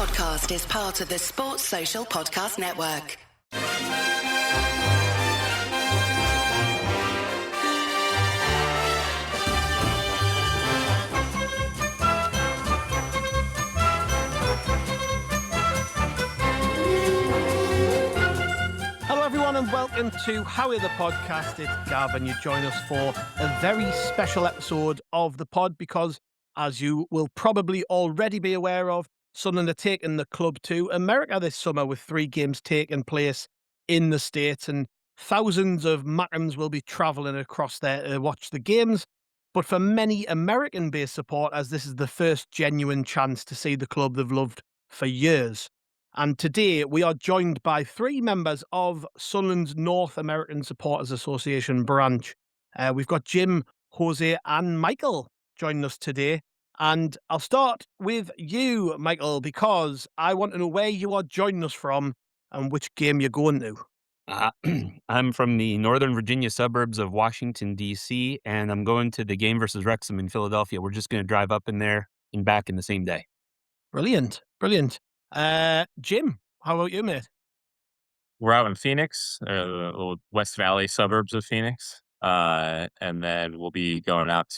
podcast is part of the Sports Social Podcast Network. Hello everyone and welcome to Howie the Podcast. It's Gav and you join us for a very special episode of the pod because, as you will probably already be aware of, Sunderland are taking the club to America this summer with 3 games taking place in the States, and thousands of Mackems will be travelling across there to watch the games. But for many American-based supporters, this is the first genuine chance to see the club they've loved for years. And today we are joined by 3 members of Sunderland's North American Supporters Association branch. We've got Jim, Jose and Michael joining us today. And I'll start with you, Michael, because I want to know where you are joining us from and which game you're going to. I'm from the Northern Virginia suburbs of Washington, D.C., and I'm going to the game versus Wrexham in Philadelphia. We're just going to drive up in there and back in the same day. Brilliant. Jim, how about you, mate? We're out in Phoenix, the little West Valley suburbs of Phoenix. And then we'll be flying out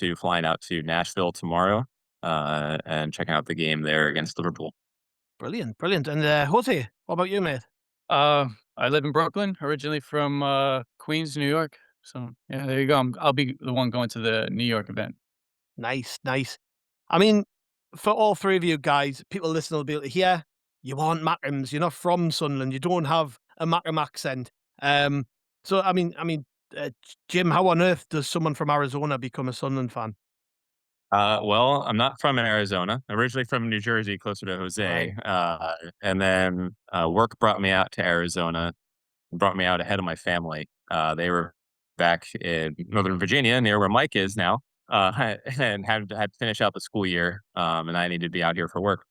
to Nashville tomorrow and checking out the game there against Liverpool. Brilliant. And Jose, what about you, mate? I live in Brooklyn, originally from Queens, New York. So, yeah, there you go. I'll be the one going to the New York event. Nice. I mean, for all 3 of you guys, people listening will be able to hear you aren't Mackems. You're not from Sunderland. You don't have a Mackem accent. So, I mean, Jim, how on earth does someone from Arizona become a Sunderland fan? Well, I'm not from Arizona. Originally from New Jersey, closer to Jose. Right. And then work brought me out to Arizona, brought me out ahead of my family. They were back in Northern Virginia, near where Mike is now, and had to finish out the school year, and I needed to be out here for work.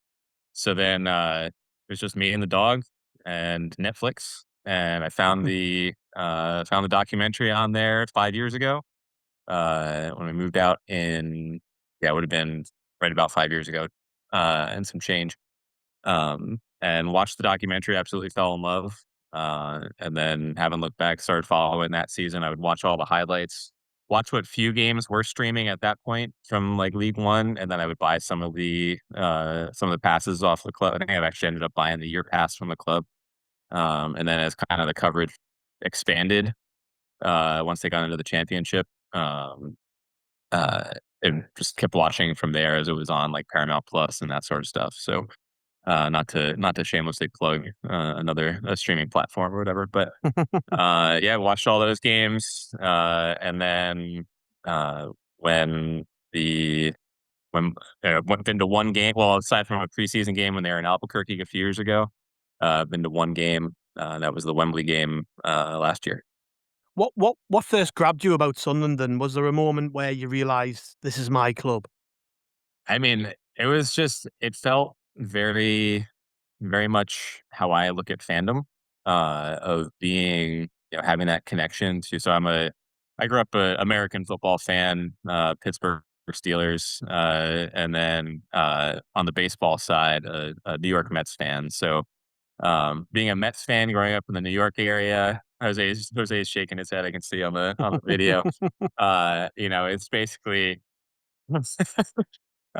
So then it was just me and the dog and Netflix, and I found the documentary on there 5 years ago when we moved out it would have been right about 5 years ago, and some change. And watched the documentary, absolutely fell in love. And then haven't looked back, started following that season. I would watch all the highlights, watch what few games were streaming at that point from like League One. And then I would buy some of the passes off the club. I think I've actually ended up buying the year pass from the club. And then as kind of the coverage expanded, once they got into the championship, and just kept watching from there as it was on like Paramount Plus and that sort of stuff. So not to shamelessly plug another streaming platform or whatever, but watched all those games. And then when went into one game, well, aside from a preseason game when they were in Albuquerque a few years ago, been to one game. That was the Wembley game last year. What first grabbed you about Sunderland? And was there a moment where you realised this is my club? I mean, it felt very, very much how I look at fandom, of being, having that connection to. So I grew up an American football fan, Pittsburgh Steelers, and then on the baseball side, a New York Mets fan. So being a Mets fan growing up in the New York area, Jose is shaking his head. I can see on the video. It's basically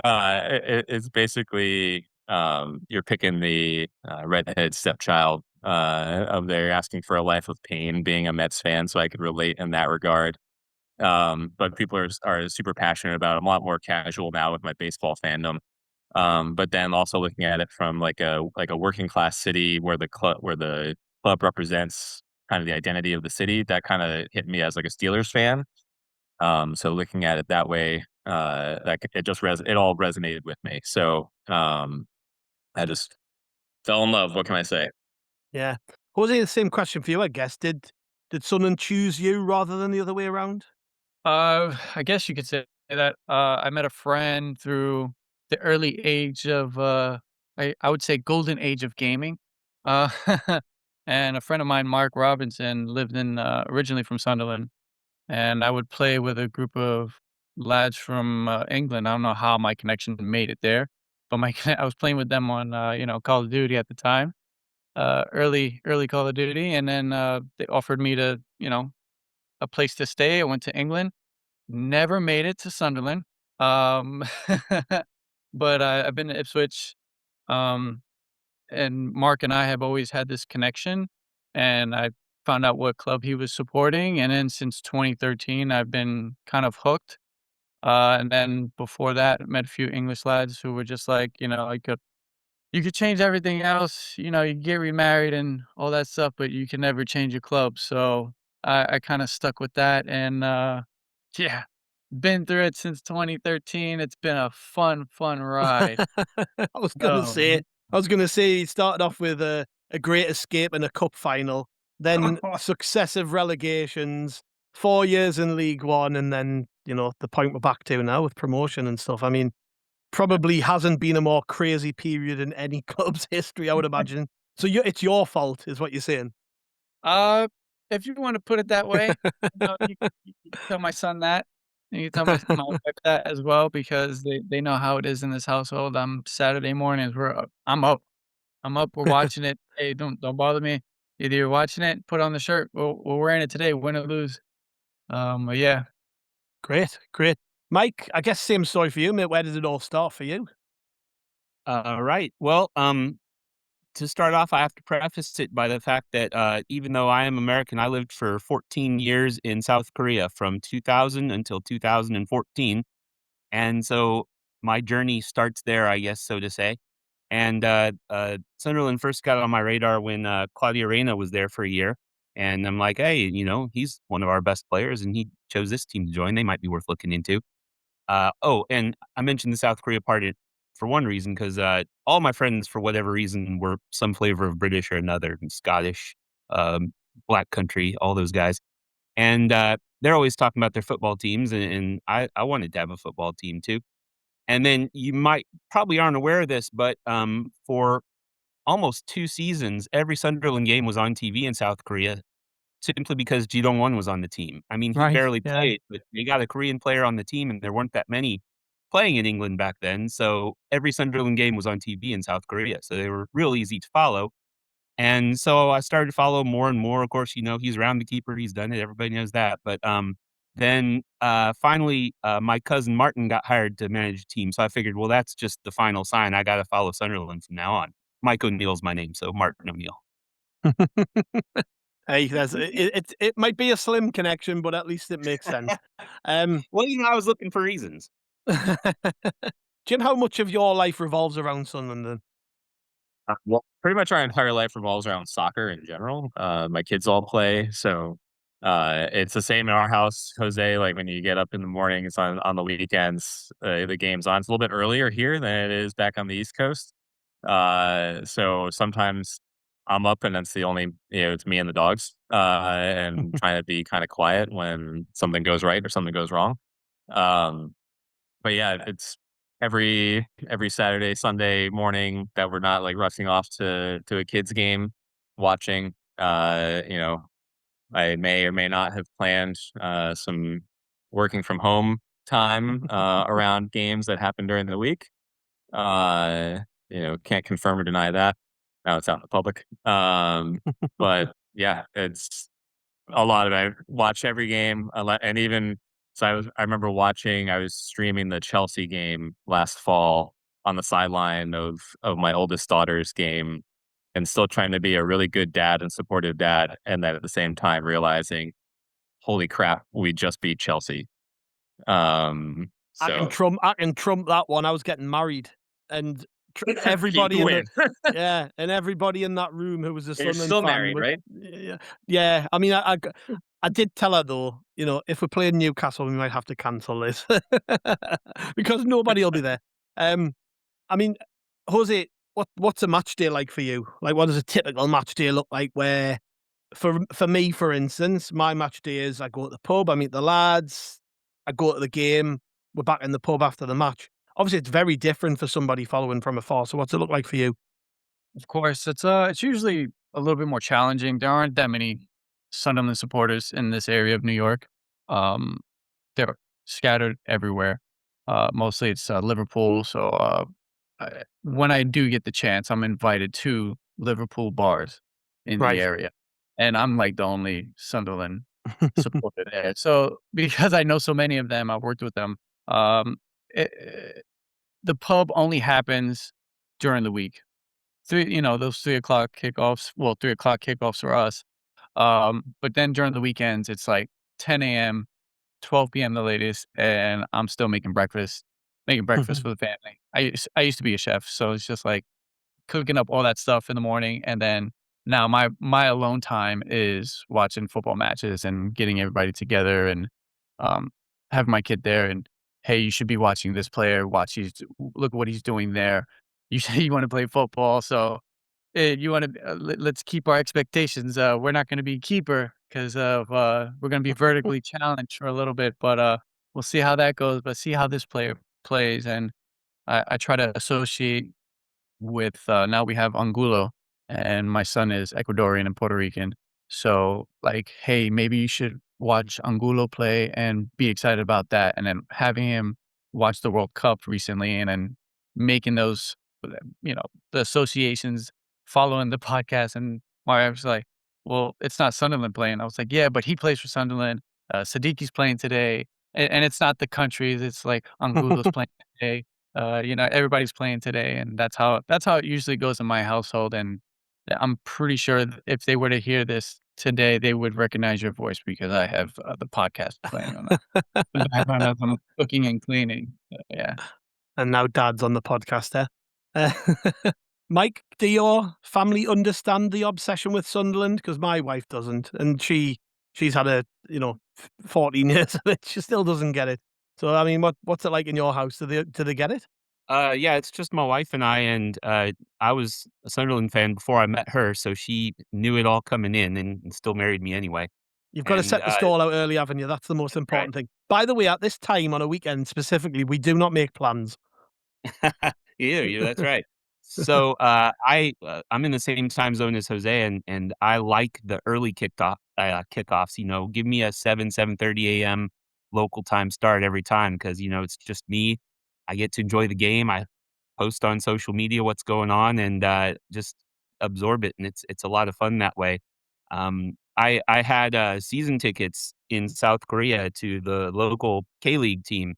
it's basically you're picking the redheaded stepchild of there, asking for a life of pain, being a Mets fan. So I could relate in that regard. But people are super passionate about it. I'm a lot more casual now with my baseball fandom. But then also looking at it from like a working class city where the club represents kind of the identity of the city, that kind of hit me as like a Steelers fan. So looking at it that way, it all resonated with me. So I just fell in love. What can I say? Yeah. Jose, the same question for you, I guess. Did Sunderland choose you rather than the other way around? I guess you could say that. I met a friend through the early age of, I would say golden age of gaming. Uh, and a friend of mine, Mark Robinson, lived originally from Sunderland. And I would play with a group of lads from England. I don't know how my connection made it there. but my I was playing with them on, Call of Duty at the time, early Call of Duty, and then, they offered me to, a place to stay. I went to England, never made it to Sunderland, um, but I've been to Ipswich, um, and Mark and I have always had this connection, and I found out what club he was supporting, and then since 2013, I've been kind of hooked. And then before that, I met a few English lads who were just like, you could change everything else, you get remarried and all that stuff, but you can never change your club. So I kind of stuck with that, and yeah, been through it since 2013. It's been a fun ride. I was gonna So say, he started off with a great escape and a cup final, then successive relegations, 4 years in League One, and then the point we're back to now with promotion and stuff. I mean, probably hasn't been a more crazy period in any club's history, I would imagine. So it's your fault, is what you're saying. Uh, if you wanna put it that way, you can tell my son that, and you can tell my wife that as well, because they know how it is in this household. Saturday mornings, I'm up. We're watching it. "Hey, don't bother me. Either you're watching it, put on the shirt. We're wearing it today, win or lose." But yeah. Great, great. Mike, I guess same story for you, mate. Where did it all start for you? Right. Well, to start off, I have to preface it by the fact that even though I am American, I lived for 14 years in South Korea from 2000 until 2014. And so my journey starts there, I guess, so to say. And Sunderland first got on my radar when Claudio Reyna was there for a year. And I'm like, hey, he's one of our best players and he chose this team to join. They might be worth looking into. And I mentioned the South Korea part for one reason, because all my friends, for whatever reason, were some flavor of British or another, and Scottish, um, Black country, all those guys. And they're always talking about their football teams, and I wanted to have a football team too. And then you might probably aren't aware of this, but for almost 2 seasons, every Sunderland game was on TV in South Korea, simply because Ji Dong-won was on the team. I mean, he Right. barely Yeah. played, but they got a Korean player on the team, and there weren't that many playing in England back then, so every Sunderland game was on TV in South Korea, so they were real easy to follow. And so I started to follow more and more. Of course, he's around the keeper, he's done it, everybody knows that. But then finally, my cousin Martin got hired to manage a team, so I figured, well, that's just the final sign. I got to follow Sunderland from now on. Mike O'Neill's my name, so Martin O'Neill. Hey, it might be a slim connection, but at least it makes sense. Well, I was looking for reasons. Do you know how much of your life revolves around Sunderland then? Well, pretty much our entire life revolves around soccer in general. My kids all play, so it's the same in our house, Jose. Like when you get up in the mornings on the weekends, the game's on. It's a little bit earlier here than it is back on the East Coast. So sometimes I'm up and it's the only, it's me and the dogs, and trying to be kind of quiet when something goes right or something goes wrong. Um, but yeah, it's every Saturday, Sunday morning that we're not like rushing off to a kids game, watching. I may or may not have planned some working from home time around games that happen during the week. Can't confirm or deny that. Now it's out in the public. But yeah, it's a lot of it. I watch every game, and even so, I remember watching. I was streaming the Chelsea game last fall on the sideline of my oldest daughter's game, and still trying to be a really good dad and supportive dad, and then at the same time realizing, holy crap, we just beat Chelsea. I can So trump that one. I was getting married, and everybody in win. everybody in that room who was a You're Sunderland still fan married, was, right? yeah, yeah. I mean, I did tell her though, if we're playing Newcastle, we might have to cancel this because nobody will be there. I mean, Jose, what's a match day like for you? Like, what does a typical match day look like? Where, for me, for instance, my match day is I go to the pub, I meet the lads, I go to the game, we're back in the pub after the match. Obviously, it's very different for somebody following from afar. So, what's it look like for you? Of course, it's usually a little bit more challenging. There aren't that many Sunderland supporters in this area of New York. Um, they're scattered everywhere. Mostly it's Liverpool, so when I do get the chance, I'm invited to Liverpool bars in the Right. area, and I'm like the only Sunderland supporter there. So because I know so many of them, I've worked with them. Um, the pub only happens during the week. Those 3 o'clock kickoffs. Well, 3 o'clock kickoffs for us. But then during the weekends, it's like 10 a.m., 12 p.m. the latest, and I'm still making breakfast for the family. I used to be a chef, so it's just like cooking up all that stuff in the morning, and then now my alone time is watching football matches and getting everybody together and um, have my kid there and hey, you should be watching this player. Look what he's doing there. You say you want to play football, so you want to let's keep our expectations. We're not going to be keeper because of we're going to be vertically challenged for a little bit, but we'll see how that goes. But see how this player plays, and I try to associate with now we have Angulo, and my son is Ecuadorian and Puerto Rican. So, like, hey, maybe you should watch Angulo play and be excited about that. And then having him watch the World Cup recently and then making those, the associations following the podcast. And my wife was like, well, it's not Sunderland playing. I was like, yeah, but he plays for Sunderland. Sadiqi's playing today. And it's not the countries. It's like Angulo's playing today. Everybody's playing today, and that's how it usually goes in my household. And I'm pretty sure if they were to hear this today, they would recognize your voice because I have the podcast playing on the background as I'm cooking and cleaning. Yeah. And now Dad's on the podcast there. Mike, do your family understand the obsession with Sunderland? Because my wife doesn't, and she's had 14 years of it. She still doesn't get it. So I mean, what's it like in your house? Do they get it? Yeah, it's just my wife and and I was a Sunderland fan before I met her, so she knew it all coming in and still married me anyway. You've got to And set the stall out early, haven't you? That's the most right. important thing. By the way, at this time on a weekend specifically, we do not make plans. That's right. So I'm in the same time zone as Jose, and I like the early kickoffs. Give me a 7:30 a.m. local time start every time because it's just me. I get to enjoy the game. I post on social media what's going on and just absorb it, and it's a lot of fun that way. I had season tickets in South Korea to the local K League team,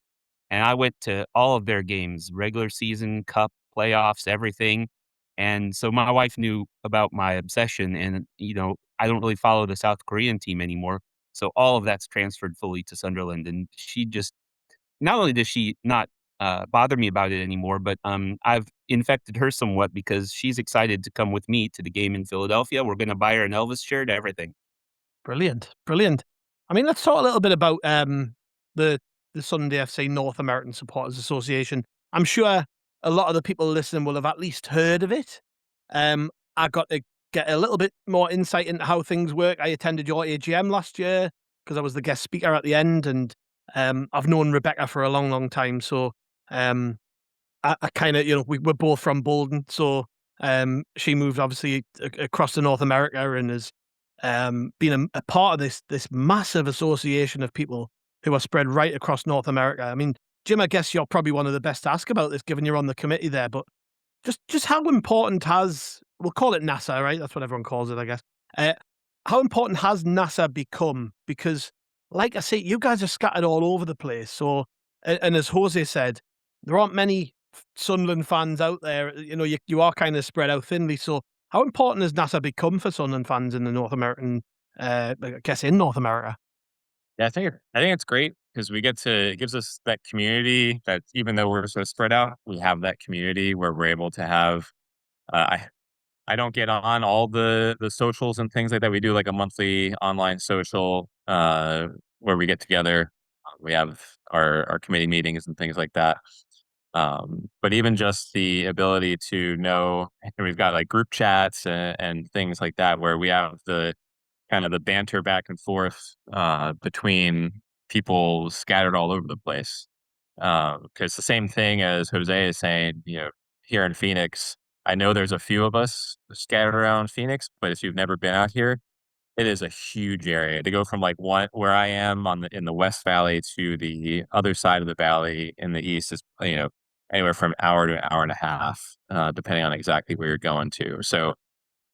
and I went to all of their games, regular season, cup, playoffs, everything. And so my wife knew about my obsession, and I don't really follow the South Korean team anymore. So all of that's transferred fully to Sunderland, and she just not only does she not bother me about it anymore, but I've infected her somewhat because she's excited to come with me to the game in Philadelphia. We're going to buy her an Elvis shirt, everything. Brilliant, brilliant. I mean, let's talk a little bit about the Sunday FC North American Supporters Association. I'm sure a lot of the people listening will have at least heard of it. I got to get a little bit more insight into how things work. I attended your AGM last year because I was the guest speaker at the end, and I've known Rebecca for a long, long time. So I kind of, we're both from Bolton, so she moved obviously across to North America and has been a part of this massive association of people who are spread right across North America. I mean, Jim, I guess you're probably one of the best to ask about this, given you're on the committee there. But just how important we'll call it NASA, right? That's what everyone calls it, I guess. How important has NASA become? Because, like I say, you guys are scattered all over the place. So, and as Jose said, there aren't many Sunderland fans out there. You are kind of spread out thinly. So, how important has NASA become for Sunderland fans in the North American? I guess in North America. Yeah, I think it's great because it gives us that community that even though we're so spread out, we have that community where we're able to have. I don't get on all the socials and things like that. We do like a monthly online social where we get together. We have our committee meetings and things like that. But even just the ability to know, and we've got like group chats and things like that where we have the kind of the banter back and forth between people scattered all over the place. Because the same thing as Jose is saying, here in Phoenix, I know there's a few of us scattered around Phoenix, but if you've never been out here, it is a huge area to go from like where I am in the West Valley to the other side of the valley in the east is, anywhere from an hour to an hour and a half, depending on exactly where you're going to. So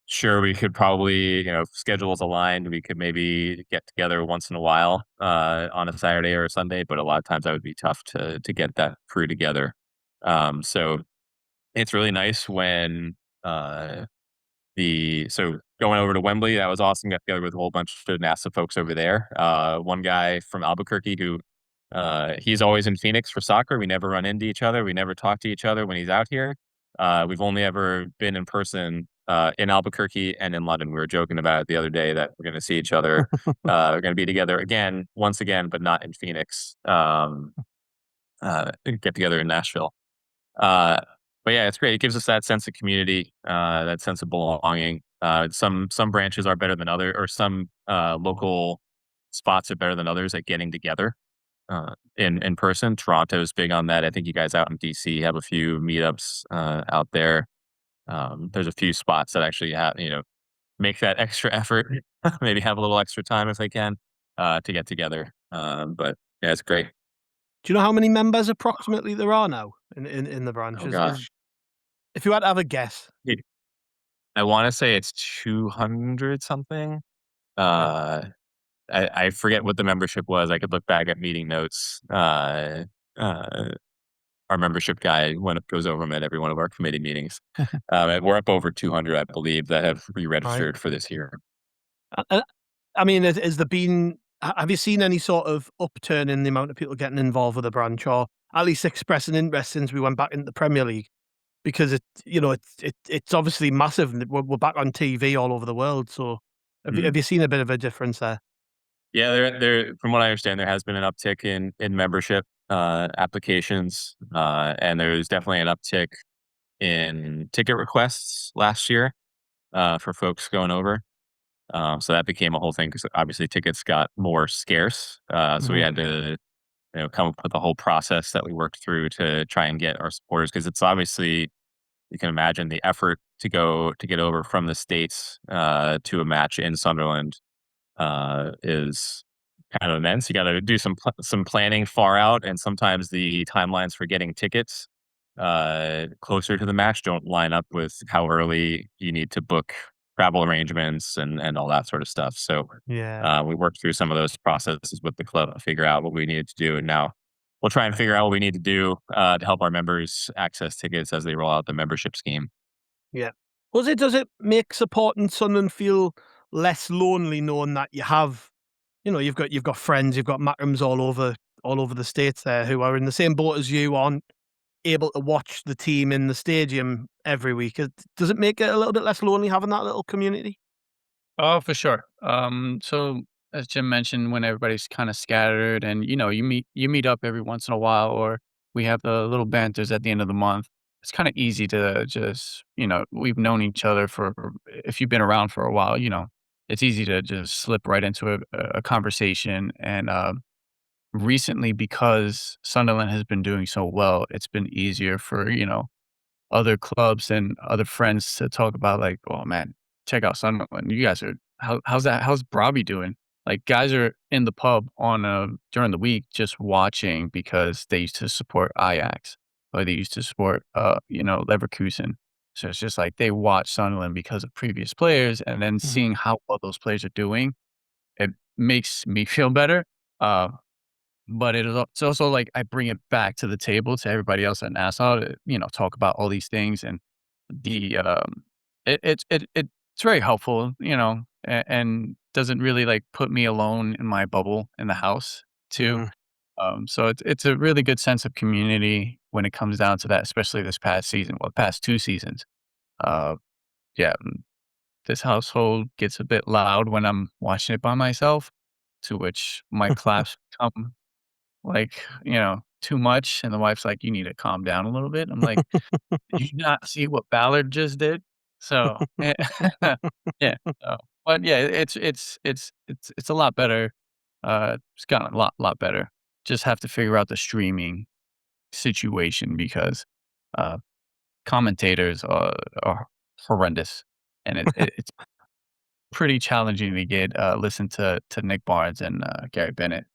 sure, we could probably, if schedules aligned, we could maybe get together once in a while on a Saturday or a Sunday, but a lot of times that would be tough to get that crew together. So it's really nice when uh, so going over to Wembley, that was awesome. Got together with a whole bunch of NASA folks over there. One guy from Albuquerque who he's always in Phoenix for soccer. We never run into each other. We never talk to each other when he's out here. We've only ever been in person in Albuquerque and in London. We were joking about it the other day that we're going to see each other. We're going to be together again, once again, but not in Phoenix. Get together in Nashville. But yeah, it's great. It gives us that sense of community, that sense of belonging. Some branches are better than other, or some local spots are better than others at getting together in person. Toronto's big on that. I think you guys out in DC have a few meetups out there. There's a few spots that actually have make that extra effort, maybe have a little extra time if they can to get together. But yeah, it's great. Do you know how many members approximately there are now in the branch? Oh gosh, If you had to have a guess. I want to say it's 200 something. I forget what the membership was. I could look back at meeting notes. Our membership guy goes over them at every one of our committee meetings. And we're up over 200, I believe, that have re-registered for this year. I mean, has there been? Have you seen any sort of upturn in the amount of people getting involved with the branch, or at least expressing interest since we went back into the Premier League? Because it's obviously massive, and we're back on TV all over the world. So, have you seen a bit of a difference there? Yeah, there. From what I understand, there has been an uptick in membership applications, and there's definitely an uptick in ticket requests last year for folks going over. So that became a whole thing because obviously tickets got more scarce. So we had to come up with a whole process that we worked through to try and get our supporters, because it's obviously, you can imagine the effort to get over from the States to a match in Sunderland is kind of immense. You got to do some planning far out, and sometimes the timelines for getting tickets closer to the match don't line up with how early you need to book travel arrangements and all that sort of stuff. So Yeah. we worked through some of those processes with the club to figure out what we needed to do, and now we'll try and figure out what we need to do to help our members access tickets as they roll out the membership scheme. Yeah. Does it make supporting Sunderland feel less lonely knowing that you have, you've got friends, you've got Macrams all over the States there who are in the same boat as you, aren't able to watch the team in the stadium every week? Does it make it a little bit less lonely having that little community? Oh, for sure. So as Jim mentioned, when everybody's kind of scattered and you meet up every once in a while, or we have the little banters at the end of the month, it's kind of easy to just, we've known each other if you've been around for a while, it's easy to just slip right into a conversation. And recently, because Sunderland has been doing so well, it's been easier for, other clubs and other friends to talk about, like, oh man, check out Sunderland. You guys are, how's Robbie doing? Like, guys are in the pub during the week just watching because they used to support Ajax, or they used to support Leverkusen. So it's just like they watch Sunderland because of previous players, and then seeing how well those players are doing, it makes me feel better. But it's also like I bring it back to the table to everybody else at Nassau to, talk about all these things, and the it's very helpful, and doesn't really like put me alone in my bubble in the house too. So it's a really good sense of community when it comes down to that, especially this past season, well, the past 2 seasons. Uh, yeah, this household gets a bit loud when I'm watching it by myself, to which my claps become like, too much. And the wife's like, you need to calm down a little bit. I'm like, did you not see what Ballard just did? So, yeah. But yeah, it's a lot better. It's gotten a lot better. Just have to figure out the streaming situation because commentators are horrendous, and it's pretty challenging to get listen to Nick Barnes and Gary Bennett.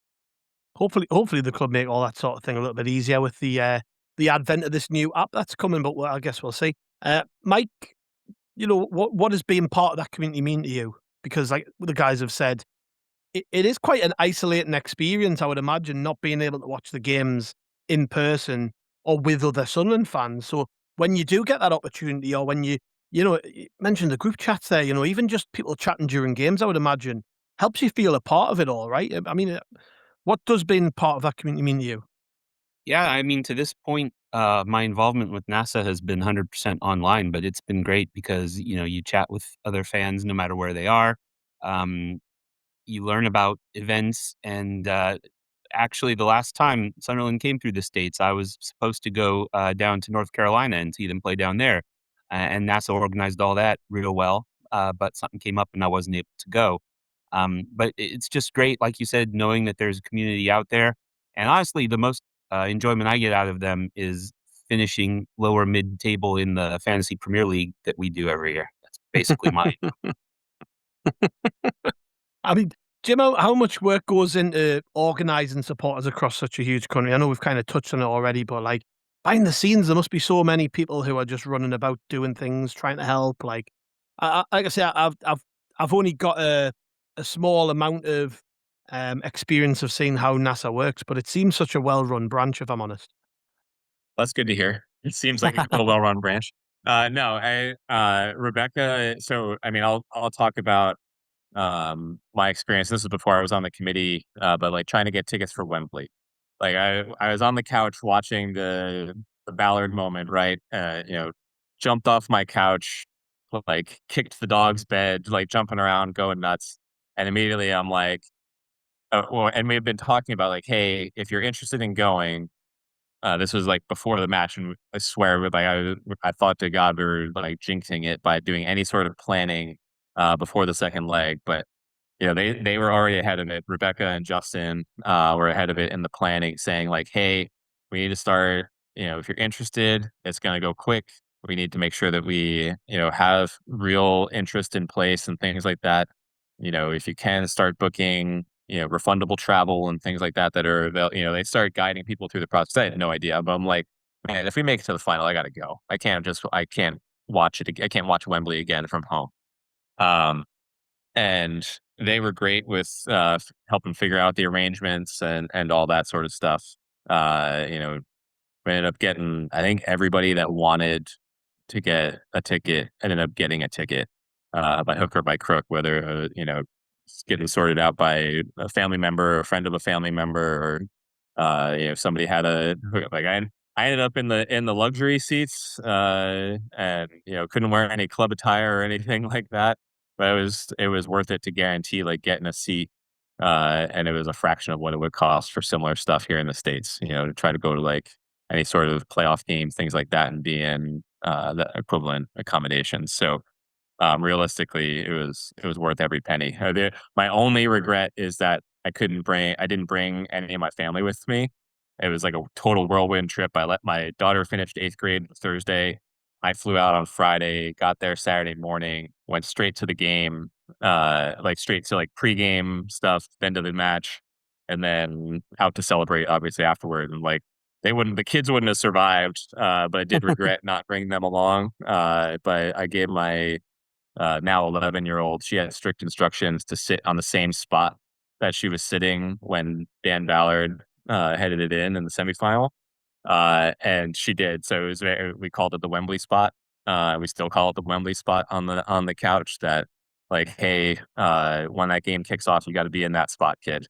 Hopefully the club make all that sort of thing a little bit easier with the the advent of this new app that's coming, but I guess we'll see. Mike, what has being part of that community mean to you? Because like the guys have said, it is quite an isolating experience, I would imagine, not being able to watch the games in person or with other Sunderland fans. So when you do get that opportunity, or when you mentioned the group chats there, even just people chatting during games, I would imagine, helps you feel a part of it all, right? I mean, what does being part of that community mean to you? Yeah, I mean, to this point, my involvement with NASA has been 100% online, but it's been great because, you chat with other fans no matter where they are. Um, you learn about events. And actually, the last time Sunderland came through the States, I was supposed to go down to North Carolina and see them play down there. And NASA organized all that real well. But something came up and I wasn't able to go. But it's just great, like you said, knowing that there's a community out there. And honestly, the most enjoyment I get out of them is finishing lower mid table in the Fantasy Premier League that we do every year. That's basically my. I mean, Jim, how much work goes into organising supporters across such a huge country? I know we've kind of touched on it already, but like behind the scenes, there must be so many people who are just running about doing things, trying to help. Like, like I say, I've only got a small amount of experience of seeing how NASA works, but it seems such a well-run branch, if I'm honest. That's good to hear. It seems like a well-run branch. No, Rebecca. So, I mean, I'll talk about my experience. This is before I was on the committee, but like trying to get tickets for Wembley. Like I was on the couch watching the Ballard moment, right? Jumped off my couch, like kicked the dog's bed, like jumping around, going nuts, and immediately I'm like, and we've been talking about like, hey, if you're interested in going, this was like before the match, and I swear, like I thought to God we were like jinxing it by doing any sort of planning before the second leg, but they were already ahead of it. Rebecca and Justin were ahead of it in the planning, saying like, "Hey, we need to start. If you're interested, it's going to go quick. We need to make sure that we, have real interest in place and things like that. If you can start booking, refundable travel and things like that they start guiding people through the process. I had no idea, but I'm like, man, if we make it to the final, I got to go. I can't watch it. I can't watch Wembley again from home. And they were great with helping figure out the arrangements and all that sort of stuff. We ended up getting, I think everybody that wanted to get a ticket ended up getting a ticket by hook or by crook, whether, it's getting sorted out by a family member, or a friend of a family member, or, somebody had I ended up in the luxury seats and, couldn't wear any club attire or anything like that. But it was worth it to guarantee like getting a seat. And it was a fraction of what it would cost for similar stuff here in the States, to try to go to like any sort of playoff games, things like that, and be in the equivalent accommodations. So realistically, it was worth every penny. My only regret is that I didn't bring any of my family with me. It was like a total whirlwind trip. I let my daughter finish 8th grade Thursday. I flew out on Friday, got there Saturday morning, went straight to the game, like straight to like pregame stuff, then to the match, and then out to celebrate obviously afterward. And like the kids wouldn't have survived, but I did regret not bringing them along. But I gave my now 11-year-old, she had strict instructions to sit on the same spot that she was sitting when Dan Ballard headed it in the semifinal. And she did. So we called it the Wembley spot. We still call it the Wembley spot on the couch. That like, hey, when that game kicks off, you got to be in that spot, kid.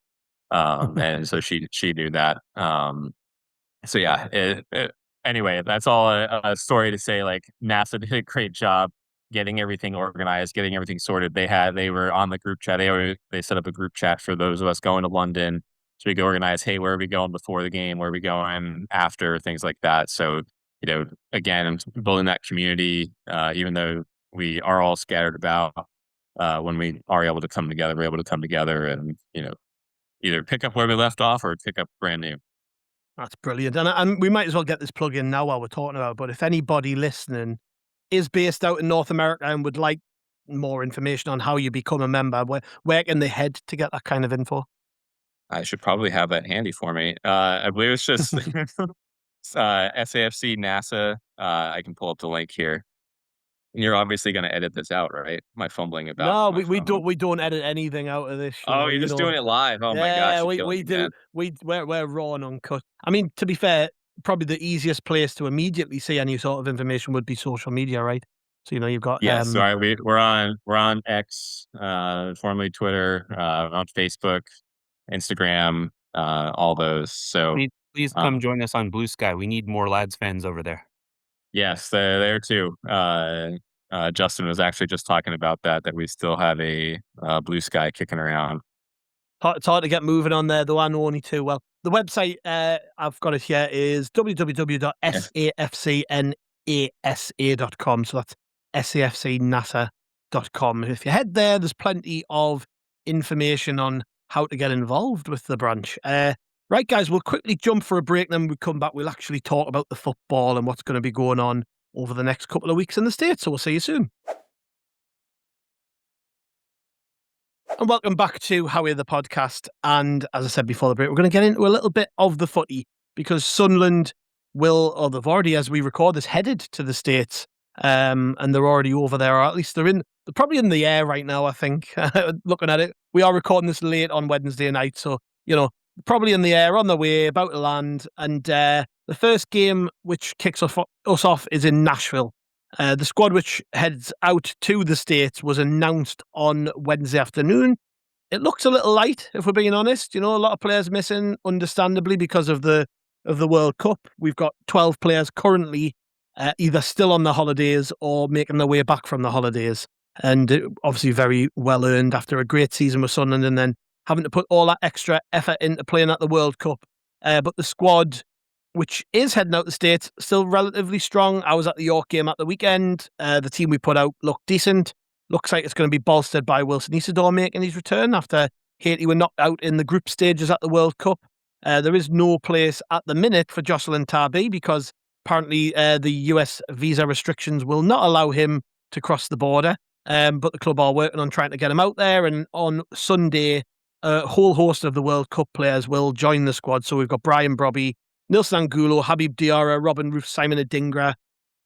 And so she knew that. So yeah. Anyway, that's all a story to say. Like NASA did a great job getting everything organized, getting everything sorted. They were on the group chat. They set up a group chat for those of us going to London. So we could organize, hey, where are we going before the game? Where are we going after? Things like that. So, again, building that community, even though we are all scattered about, when we are able to come together, we're able to come together and, either pick up where we left off or pick up brand new. That's brilliant. And we might as well get this plug in now while we're talking about it. But if anybody listening is based out in North America and would like more information on how you become a member, where can they head to get that kind of info? I should probably have that handy for me. I believe it's just SAFC NASA. I can pull up the link here. And you're obviously going to edit this out, right? My fumbling about No, my phone. we don't edit anything out of this. Oh, you're just doing it live. Oh my gosh, Yeah, you're killing we me, do. man. We're raw and uncut. I mean, to be fair, probably the easiest place to immediately see any sort of information would be social media, right? So you've got Yes, so we're on X, formerly Twitter, on Facebook, Instagram, all those. So Please uh, come join us on Blue Sky. We need more Lads fans over there. yes, there too. Justin was actually just talking about that we still have a Blue Sky kicking around. It's hard to get moving on there, though. I know only too well. The website, I've got it here, is www.safcnasa.com. So that's safcnasa.com. If you head there, there's plenty of information on how to get involved with the branch. Right, guys, we'll quickly jump for a break. Then we come back. We'll actually talk about the football and what's going to be going on over the next couple of weeks in the States. So we'll see you soon. And welcome back to Howie the podcast. And as I said before the break, we're going to get into a little bit of the footy because Sunderland they've already, as we record this, headed to the States. And they're already over there, or at least they're probably in the air right now, I think. Looking at it, we are recording this late on Wednesday night. So, probably in the air, on the way, about to land. And the first game which kicks us off is in Nashville. The squad which heads out to the States was announced on Wednesday afternoon. It looks a little light, if we're being honest. A lot of players missing, understandably, because of the World Cup. We've got 12 players currently either still on the holidays or making their way back from the holidays. And obviously very well earned after a great season with Sunderland and then having to put all that extra effort into playing at the World Cup. But the squad, which is heading out the States, still relatively strong. I was at the York game at the weekend. The team we put out looked decent. Looks like it's going to be bolstered by Wilson Isidore making his return after Haiti were knocked out in the group stages at the World Cup. There is no place at the minute for Jocelyn Tarbee because apparently the US visa restrictions will not allow him to cross the border. But the club are working on trying to get him out there. And on Sunday, a whole host of the World Cup players will join the squad. So we've got Brian Brobby, Nilson Angulo, Habib Diarra, Robin Roof, Simon Adingra,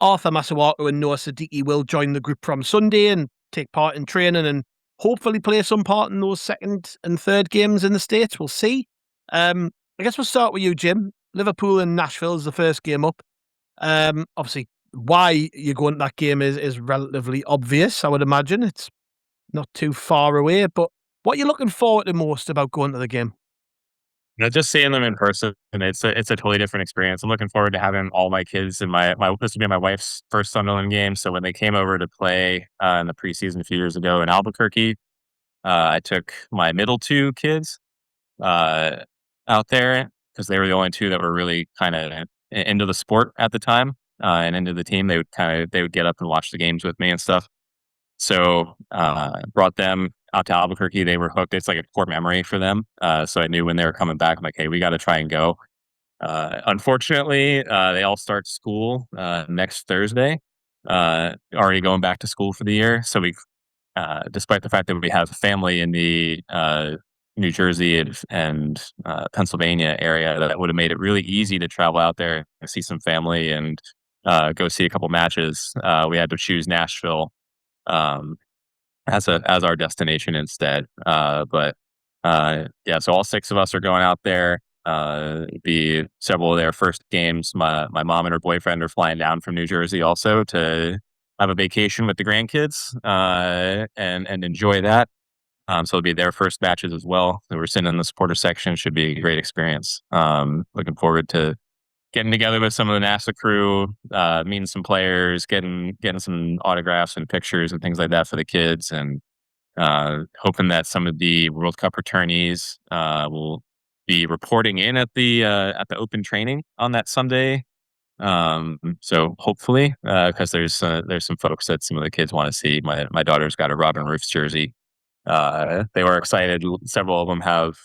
Arthur Masuaku and Noah Siddiqui will join the group from Sunday and take part in training and hopefully play some part in those second and third games in the States. We'll see. I guess we'll start with you, Jim. Liverpool and Nashville is the first game up. Obviously, why you're going to that game is relatively obvious, I would imagine. It's not too far away. But what are you looking forward to most about going to the game? Just seeing them in person, it's a totally different experience. I'm looking forward to having all my kids in my this will be my wife's first Sunderland game. So when they came over to play in the preseason a few years ago in Albuquerque, I took my middle two kids out there because they were the only two that were really kind of into the sport at the time and into the team. They would get up and watch the games with me and stuff. So brought them out to Albuquerque. They were hooked. It's like a core memory for them. So I knew when they were coming back, I'm like, hey, we got to try and go. Unfortunately, they all start school next Thursday, already going back to school for the year. So we, despite the fact that we have family in the New Jersey and Pennsylvania area, that would have made it really easy to travel out there and see some family and go see a couple matches. We had to choose Nashville as our destination instead. So all six of us are going out there. Be several of their first games. My mom and her boyfriend are flying down from New Jersey also to have a vacation with the grandkids and enjoy that. So it'll be their first matches as well. So we're sitting in the supporter section. Should be a great experience. Looking forward to getting together with some of the NASA crew, meeting some players, getting some autographs and pictures and things like that for the kids, and hoping that some of the World Cup returnees will be reporting in at the open training on that Sunday. So hopefully, because there's some folks that some of the kids want to see. My daughter's got a Robin Roofs jersey. They were excited. Several of them have,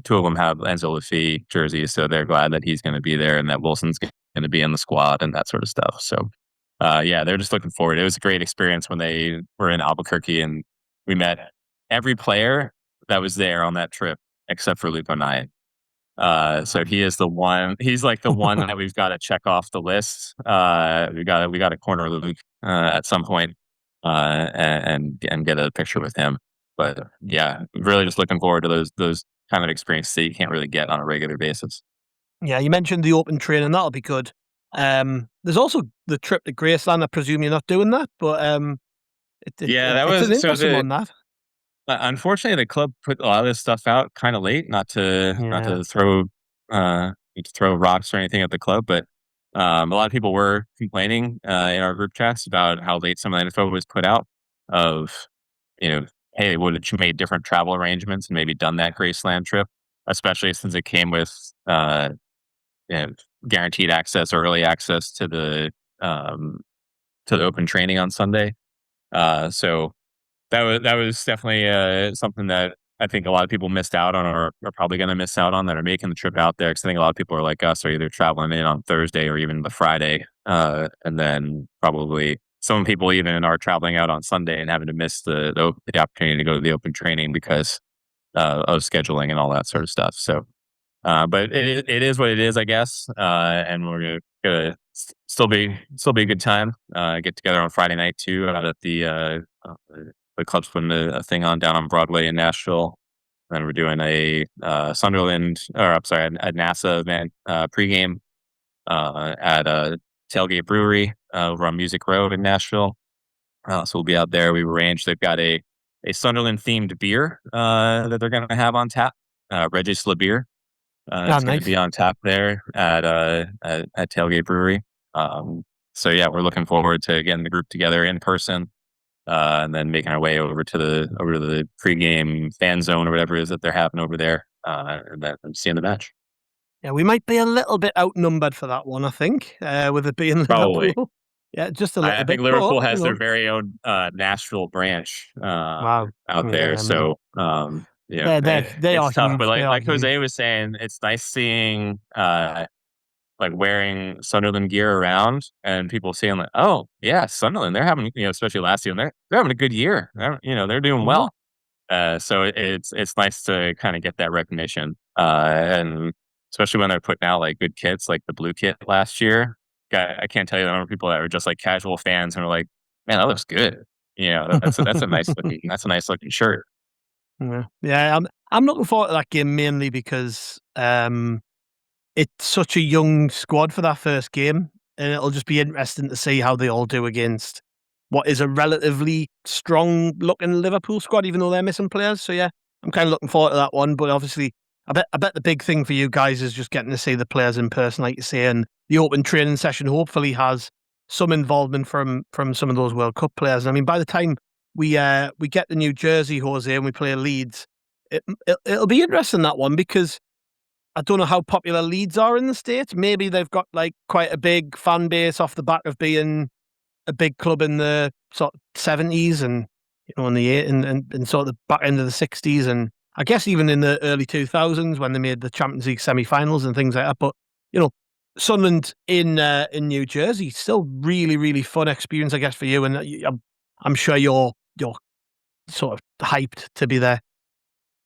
two of them have Enzo Laffi jerseys, so they're glad that he's going to be there and that Wilson's going to be in the squad and that sort of stuff. So, they're just looking forward. It was a great experience when they were in Albuquerque, and we met every player that was there on that trip except for Luke O'Neill. So he is the one. He's like the one that we've got to check off the list. We got to corner Luke at some point, and get a picture with him. But yeah, really just looking forward to those kind of experiences that you can't really get on a regular basis. Yeah, you mentioned the open training. That'll be good. There's also the trip to Graceland. I presume you're not doing that, but Yeah, that it's an was so interesting one. That unfortunately the club put a lot of this stuff out kind of late. Not yeah, to throw rocks or anything at the club, but a lot of people were complaining in our group chats about how late some of the info was put out. Of hey, would have you made different travel arrangements and maybe done that Graceland trip, especially since it came with you know, guaranteed access, early access um, to the open training on Sunday. So that was definitely something that I think a lot of people missed out on, or are probably going to miss out on, that are making the trip out there. Because I think a lot of people are like us, are either traveling in on Thursday or even the Friday, and then probably some people even are traveling out on Sunday and having to miss the opportunity to go to the open training because of scheduling and all that sort of stuff. So, but it is what it is, I guess. And we're gonna still be a good time. Get together on Friday night too, out at the club's putting a thing on down on Broadway in Nashville. Then we're doing a Sunderland, or I'm sorry, a NASA event pregame at a Tailgate Brewery over on Music Road in Nashville. So we'll be out there. We arranged. They've got a Sunderland themed beer that they're going to have on tap. Regis La Beer. It's going to nice. be on tap there at Tailgate Brewery. So yeah, we're looking forward to getting the group together in person, and then making our way over to the pregame fan zone or whatever it is that they're having over there, and seeing the match. Yeah, we might be a little bit outnumbered for that one. I think with it being Probably. Liverpool. Yeah, just a I little bit. think Liverpool But, has their very own Nashville branch wow. out Yeah, there. I mean, So they are it's tough. huge. But They are like huge. Jose was saying, it's nice seeing like wearing Sunderland gear around and people saying like, oh yeah, Sunderland, they're having, especially last year, they're having a good year. They're doing Yeah. well. So it's nice to kind of get that recognition, and especially when they're putting out like good kits, like the blue kit last year. I can't tell you the number of people that were just like casual fans and were like, "Man, that looks good." That's a that's a nice looking shirt. Yeah, yeah. I'm looking forward to that game mainly because it's such a young squad for that first game, and it'll just be interesting to see how they all do against what is a relatively strong-looking Liverpool squad, even though they're missing players. So yeah, I'm kind of looking forward to that one. But obviously, I bet the big thing for you guys is just getting to see the players in person, like you say, and the open training session hopefully has some involvement from some of those World Cup players. I mean, by the time we get to New Jersey, Jose, and we play Leeds, it'll be interesting, that one, because I don't know how popular Leeds are in the States. Maybe they've got like quite a big fan base off the back of being a big club in the sort of 70s and in the and sort of the back end of the 60s, and I guess even in the early 2000s when they made the Champions League semi-finals and things like that. But you know, Sunderland in New Jersey, still really, really fun experience, I guess, for you, and I'm sure you're sort of hyped to be there.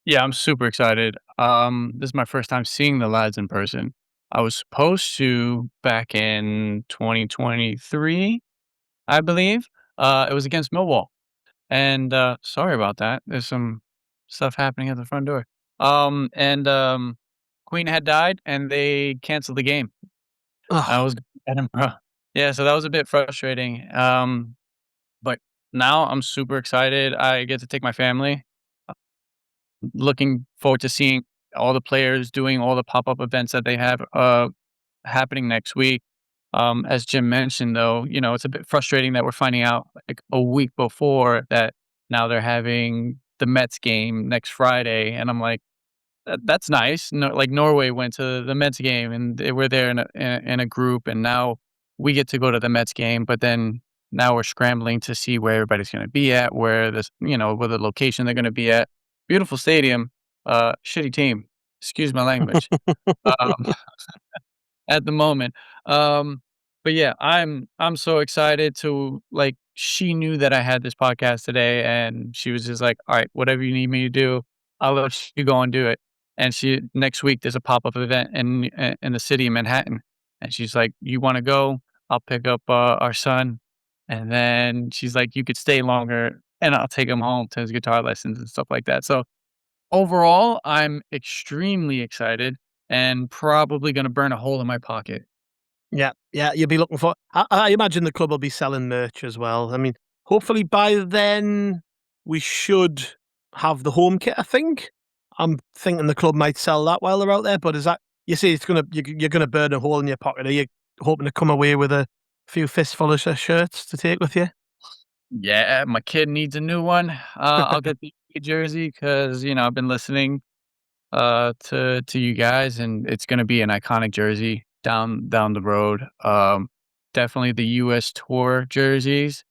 Yeah, I'm super excited. This is my first time seeing the lads in person. I was supposed to back in 2023, I believe. It was against Millwall. And sorry about that. There's some stuff happening at the front door. And Queen had died and they canceled the game. I Oh, was at Edinburgh. Yeah, so that was a bit frustrating. But now I'm super excited. I get to take my family. Looking forward to seeing all the players doing all the pop-up events that they have happening next week. As Jim mentioned, though, it's a bit frustrating that we're finding out like a week before that now they're having the Mets game next Friday, and I'm like, that's nice. No, like Norway went to the Mets game and they were there in a group, and now we get to go to the Mets game, but then now we're scrambling to see where everybody's going to be at, where where the location they're going to be at. Beautiful stadium, shitty team. Excuse my language. Um, at the moment. But yeah, I'm so excited to like she knew that I had this podcast today and she was just like, "All right, whatever you need me to do, I'll let you go and do it." And next week there's a pop-up event in the city of Manhattan. And she's like, "You want to go? I'll pick up our son." And then she's like, "You could stay longer and I'll take him home to his guitar lessons and stuff like that." So overall, I'm extremely excited and probably going to burn a hole in my pocket. Yeah, yeah, you'll be looking for. I imagine the club will be selling merch as well. I mean, hopefully by then we should have the home kit. I think. I'm thinking the club might sell that while they're out there. But is that you see, you're gonna burn a hole in your pocket? Are you hoping to come away with a few fistfuls of shirts to take with you? Yeah, my kid needs a new one. I'll get the jersey because I've been listening to you guys, and it's gonna be an iconic jersey down the road. Definitely the US tour jerseys.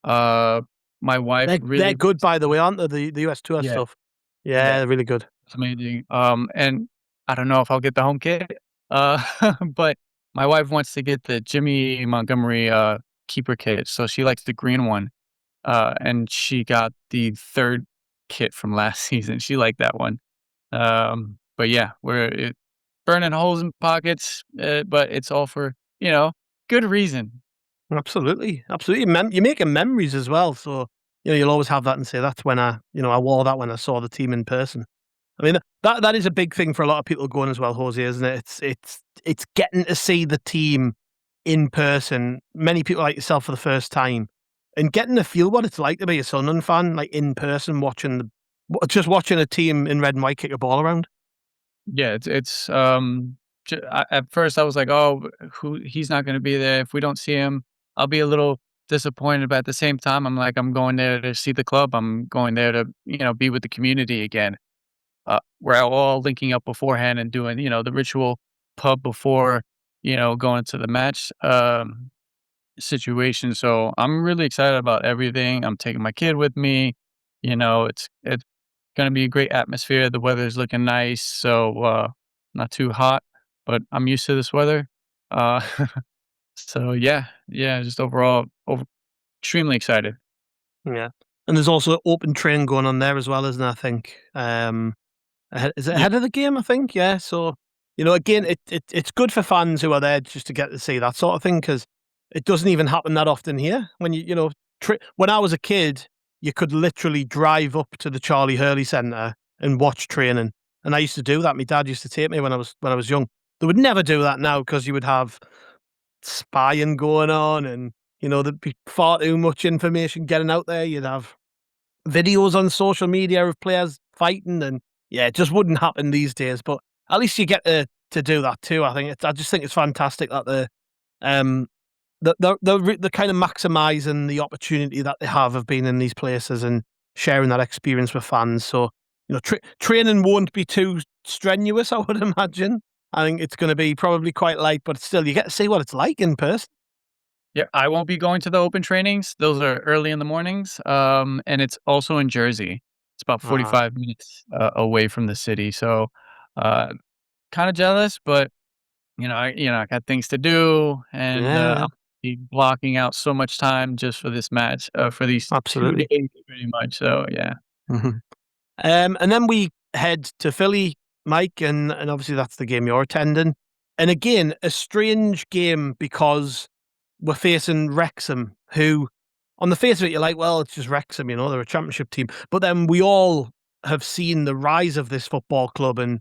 Uh, my wife They're really good, by the way, aren't they? The US tour yeah, stuff. Yeah, yeah, they're really good. it's amazing. And I don't know if I'll get the home kit, uh, but my wife wants to get the Jimmy Montgomery keeper kit, so she likes the green one. And she got the third kit from last season. She liked that one. But yeah, burning holes in pockets, but it's all for, good reason. Absolutely, absolutely. You're making memories as well, so you'll always have that and say that's when I wore that when I saw the team in person. I mean that is a big thing for a lot of people going as well, Jose, isn't it? It's getting to see the team in person. Many people like yourself for the first time, and getting to feel what it's like to be a Sunderland fan, like in person, just watching a team in red and white kick a ball around. Yeah, at first I was like, oh, he's not going to be there. If we don't see him, I'll be a little disappointed. But at the same time, I'm like, I'm going there to see the club. I'm going there to, be with the community again. We're all linking up beforehand and doing, the ritual pub before, going to the match situation. So I'm really excited about everything. I'm taking my kid with me. It's gonna be a great atmosphere. The weather's looking nice, so not too hot, but I'm used to this weather. Uh, so yeah, just overall, extremely excited. Yeah, and there's also open train going on there as well, isn't there? I think. Is it Yeah, ahead of the game? I think, yeah. So, again, it's good for fans who are there just to get to see that sort of thing because it doesn't even happen that often here. When when I was a kid, you could literally drive up to the Charlie Hurley Centre and watch training, and I used to do that. My dad used to take me when I was young. They would never do that now because you would have spying going on, and there'd be far too much information getting out there. You'd have videos on social media of players fighting, and yeah, it just wouldn't happen these days. But at least you get to do that too. I just think it's fantastic that um they're kind of maximising the opportunity that they have of being in these places and sharing that experience with fans. So training won't be too strenuous, I would imagine. I think it's going to be probably quite light, but still, you get to see what it's like in person. yeah. I won't be going to the open trainings. Those are early in the mornings. And it's also in Jersey. It's about Ah, 45 minutes away from the city. So, uh, kind of jealous, but I got things to do, and yeah, I'll be blocking out so much time just for this match, for these 2 absolutely. days pretty much. So yeah. Mhm. And then we head to Philly, Mike, and obviously that's the game you're attending. And again, a strange game because we're facing Wrexham, who, on the face of it, you're like, well, it's just Wrexham, they're a championship team. But then we all have seen the rise of this football club and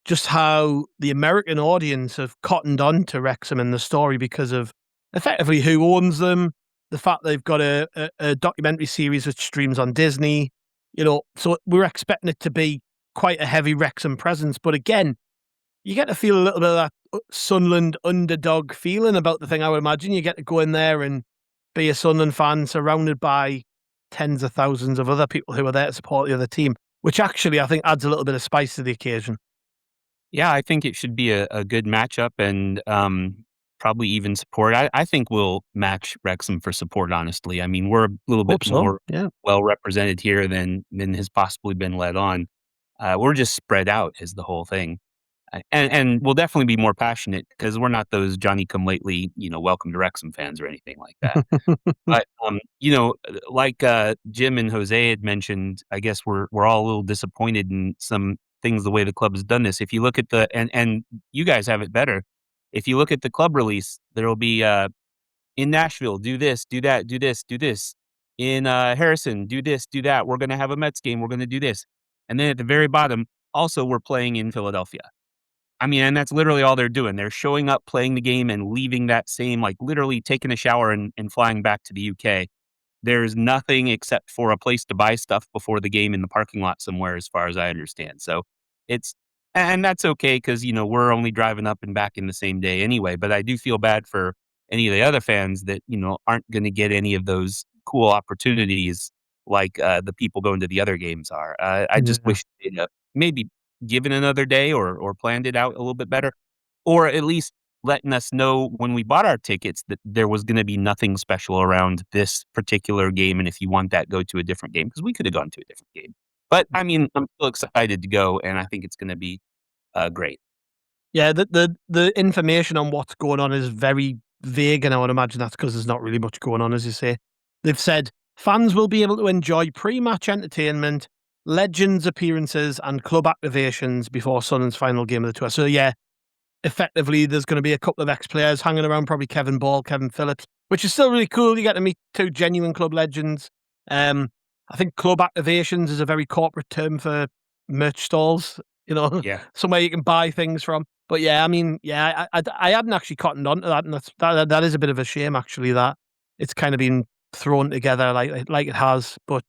just how the American audience have cottoned on to Wrexham in the story because of effectively who owns them, the fact they've got a documentary series which streams on Disney, so we're expecting it to be quite a heavy Wrexham presence. But again, you get to feel a little bit of that Sunderland underdog feeling about the thing. I would imagine you get to go in there and be a Sunderland fan surrounded by tens of thousands of other people who are there to support the other team, which actually I think adds a little bit of spice to the occasion. Yeah, I think it should be a good matchup and probably even support. I think we'll match Wrexham for support, honestly. I mean, we're a little bit Hope so. more Yeah. well represented here than has possibly been led on. We're just spread out is the whole thing. And we'll definitely be more passionate because we're not those Johnny come lately, welcome to Wrexham fans or anything like that. But like Jim and Jose had mentioned, I guess we're all a little disappointed in some things the way the club has done this. If you look at and you guys have it better. If you look at the club release, there will be in Nashville, do this, do that, do this, do this. In Harrison, do this, do that. We're going to have a Mets game. We're going to do this. And then at the very bottom, also, we're playing in Philadelphia. I mean, and that's literally all they're doing. They're showing up, playing the game, and leaving that same, like literally taking a shower and flying back to the UK. There's nothing except for a place to buy stuff before the game in the parking lot somewhere, as far as I understand. So and that's okay because, we're only driving up and back in the same day anyway. But I do feel bad for any of the other fans that, aren't going to get any of those cool opportunities like the people going to the other games are. I just wish they'd maybe given another day or planned it out a little bit better, or at least letting us know when we bought our tickets that there was going to be nothing special around this particular game. And if you want that, go to a different game, because we could have gone to a different game. But I mean, I'm still excited to go, and I think it's going to be great. Yeah, the information on what's going on is very vague, and I would imagine that's because there's not really much going on, as you say. They've said fans will be able to enjoy pre-match entertainment, Legends appearances, and club activations before Sunderland's final game of the tour. So yeah, effectively, there's going to be a couple of ex-players hanging around, probably Kevin Ball, Kevin Phillips, which is still really cool. You get to meet two genuine club legends. I think club activations is a very corporate term for merch stalls, Yeah. somewhere you can buy things from. But yeah, I mean, yeah, I hadn't actually cottoned on to that, and that is a bit of a shame, actually, that it's kind of been thrown together like it has. But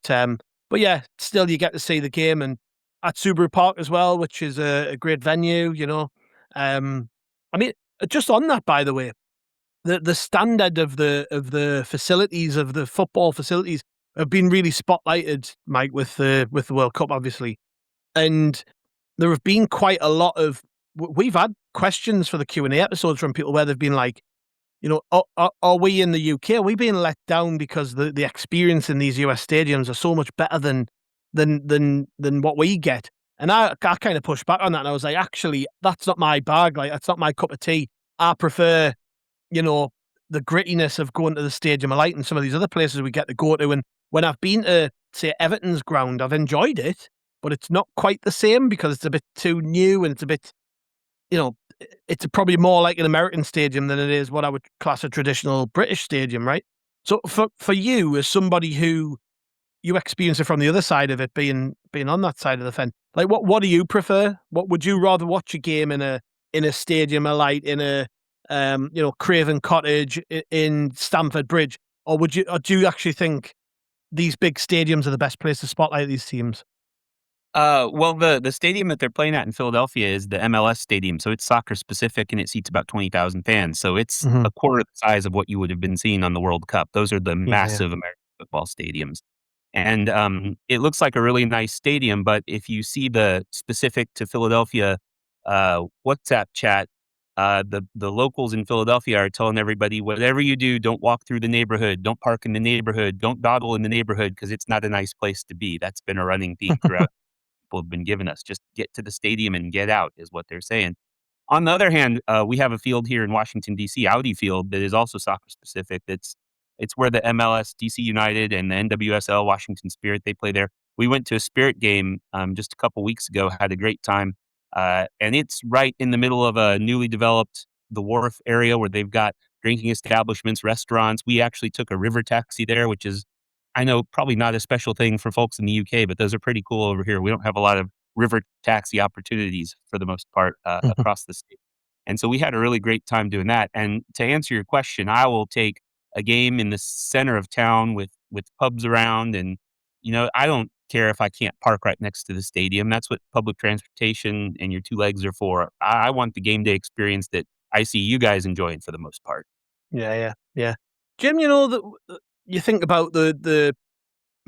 yeah, still you get to see the game and at Subaru Park as well, which is a great venue, I mean, just on that, by the way, the standard of the facilities, of the football facilities, have been really spotlighted, Mike, with the World Cup, obviously, and there have been quite a lot of. We've had questions for the Q&A episodes from people where they've been like, are we in the UK? Are we being let down because the experience in these US stadiums are so much better than what we get? And I kind of pushed back on that, and I was like, actually, that's not my bag. Like, that's not my cup of tea. I prefer, the grittiness of going to the Stadium of Light and some of these other places we get to go to. And when I've been to, say, Everton's ground, I've enjoyed it, but it's not quite the same because it's a bit too new, and it's a bit, it's probably more like an American stadium than it is what I would class a traditional British stadium, right? So for you, as somebody who you experience it from the other side of it, being on that side of the fence, like what do you prefer? What would you rather watch a game in a Stadium of Light, in a Craven Cottage, in Stamford Bridge, or do you actually think these big stadiums are the best place to spotlight these teams? Well, the stadium that they're playing at in Philadelphia is the MLS stadium, so it's soccer specific and it seats about 20,000 fans. So it's a quarter the size of what you would have been seeing on the World Cup. Those are the massive American football stadiums. And it looks like a really nice stadium, but if you see the specific to Philadelphia WhatsApp chat, the locals in Philadelphia are telling everybody, whatever you do, don't walk through the neighborhood, don't park in the neighborhood, don't dawdle in the neighborhood, because it's not a nice place to be. That's been a running theme throughout. People have been giving us. Just get to the stadium and get out, is what they're saying. On the other hand, we have a field here in Washington, D.C., Audi Field, that is also soccer specific. It's where the MLS, DC United, and the NWSL, Washington Spirit, they play there. We went to a Spirit game just a couple weeks ago, had a great time. And it's right in the middle of a newly developed The Wharf area where they've got drinking establishments, restaurants. We actually took a river taxi there, which is, I know, probably not a special thing for folks in the UK, but those are pretty cool over here. We don't have a lot of river taxi opportunities for the most part across the state. And so we had a really great time doing that. And to answer your question, I will take a game in the center of town with pubs around. And, I don't care if I can't park right next to the stadium. That's what public transportation and your two legs are for. I want the game day experience that I see you guys enjoying for the most part. Yeah. Jim, you think about the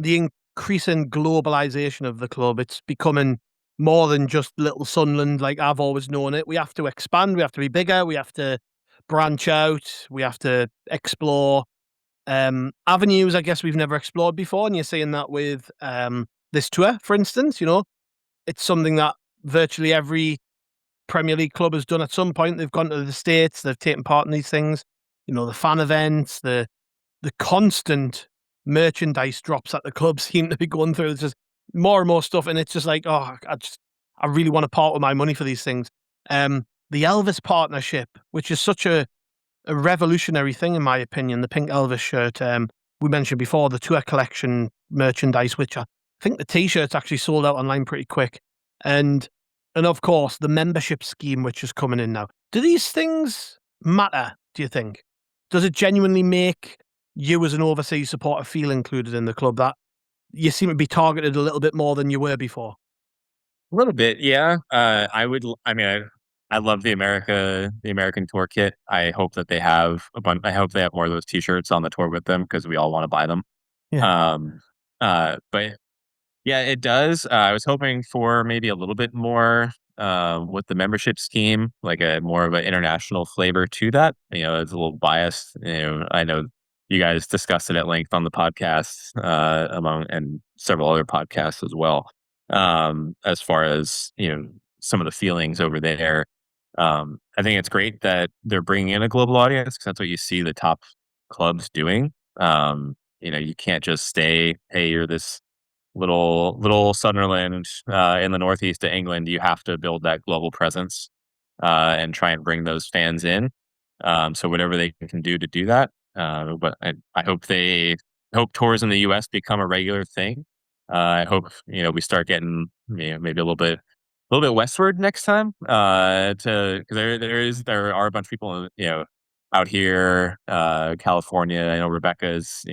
increasing globalization of the club. It's becoming more than just little Sunderland like I've always known it. We have to expand. We have to be bigger. We have to branch out. We have to explore avenues, I guess, we've never explored before. And you're seeing that with this tour, for instance. It's something that virtually every Premier League club has done at some point. They've gone to the States. They've taken part in these things. The fan events, the constant merchandise drops that the clubs seem to be going through. It's just more and more stuff, and it's just like, I I really want to part with my money for these things. The Elvis partnership, which is such a revolutionary thing, in my opinion, the pink Elvis shirt. We mentioned before the tour collection merchandise, which I think the T-shirts actually sold out online pretty quick. And of course, the membership scheme, which is coming in now. Do these things matter, do you think? Does it genuinely make you as an overseas supporter feel included in the club, that you seem to be targeted a little bit more than you were before? A little bit, yeah. I mean, I love the American tour kit. I hope that they have a bunch. I hope they have more of those T-shirts on the tour with them because we all want to buy them. Yeah. But yeah, it does. I was hoping for maybe a little bit more with the membership scheme, like a more of an international flavor to that. It's a little biased. I know you guys discussed it at length on the podcast, among and several other podcasts as well. As far as some of the feelings over there, I think it's great that they're bringing in a global audience because that's what you see the top clubs doing. You can't just stay, hey, you're this little Sunderland in the northeast of England. You have to build that global presence and try and bring those fans in. So whatever they can do to do that. But I hope tours in the U.S. become a regular thing. I hope we start getting maybe a little bit westward next time. Because there are a bunch of people out here, California. I know Rebecca's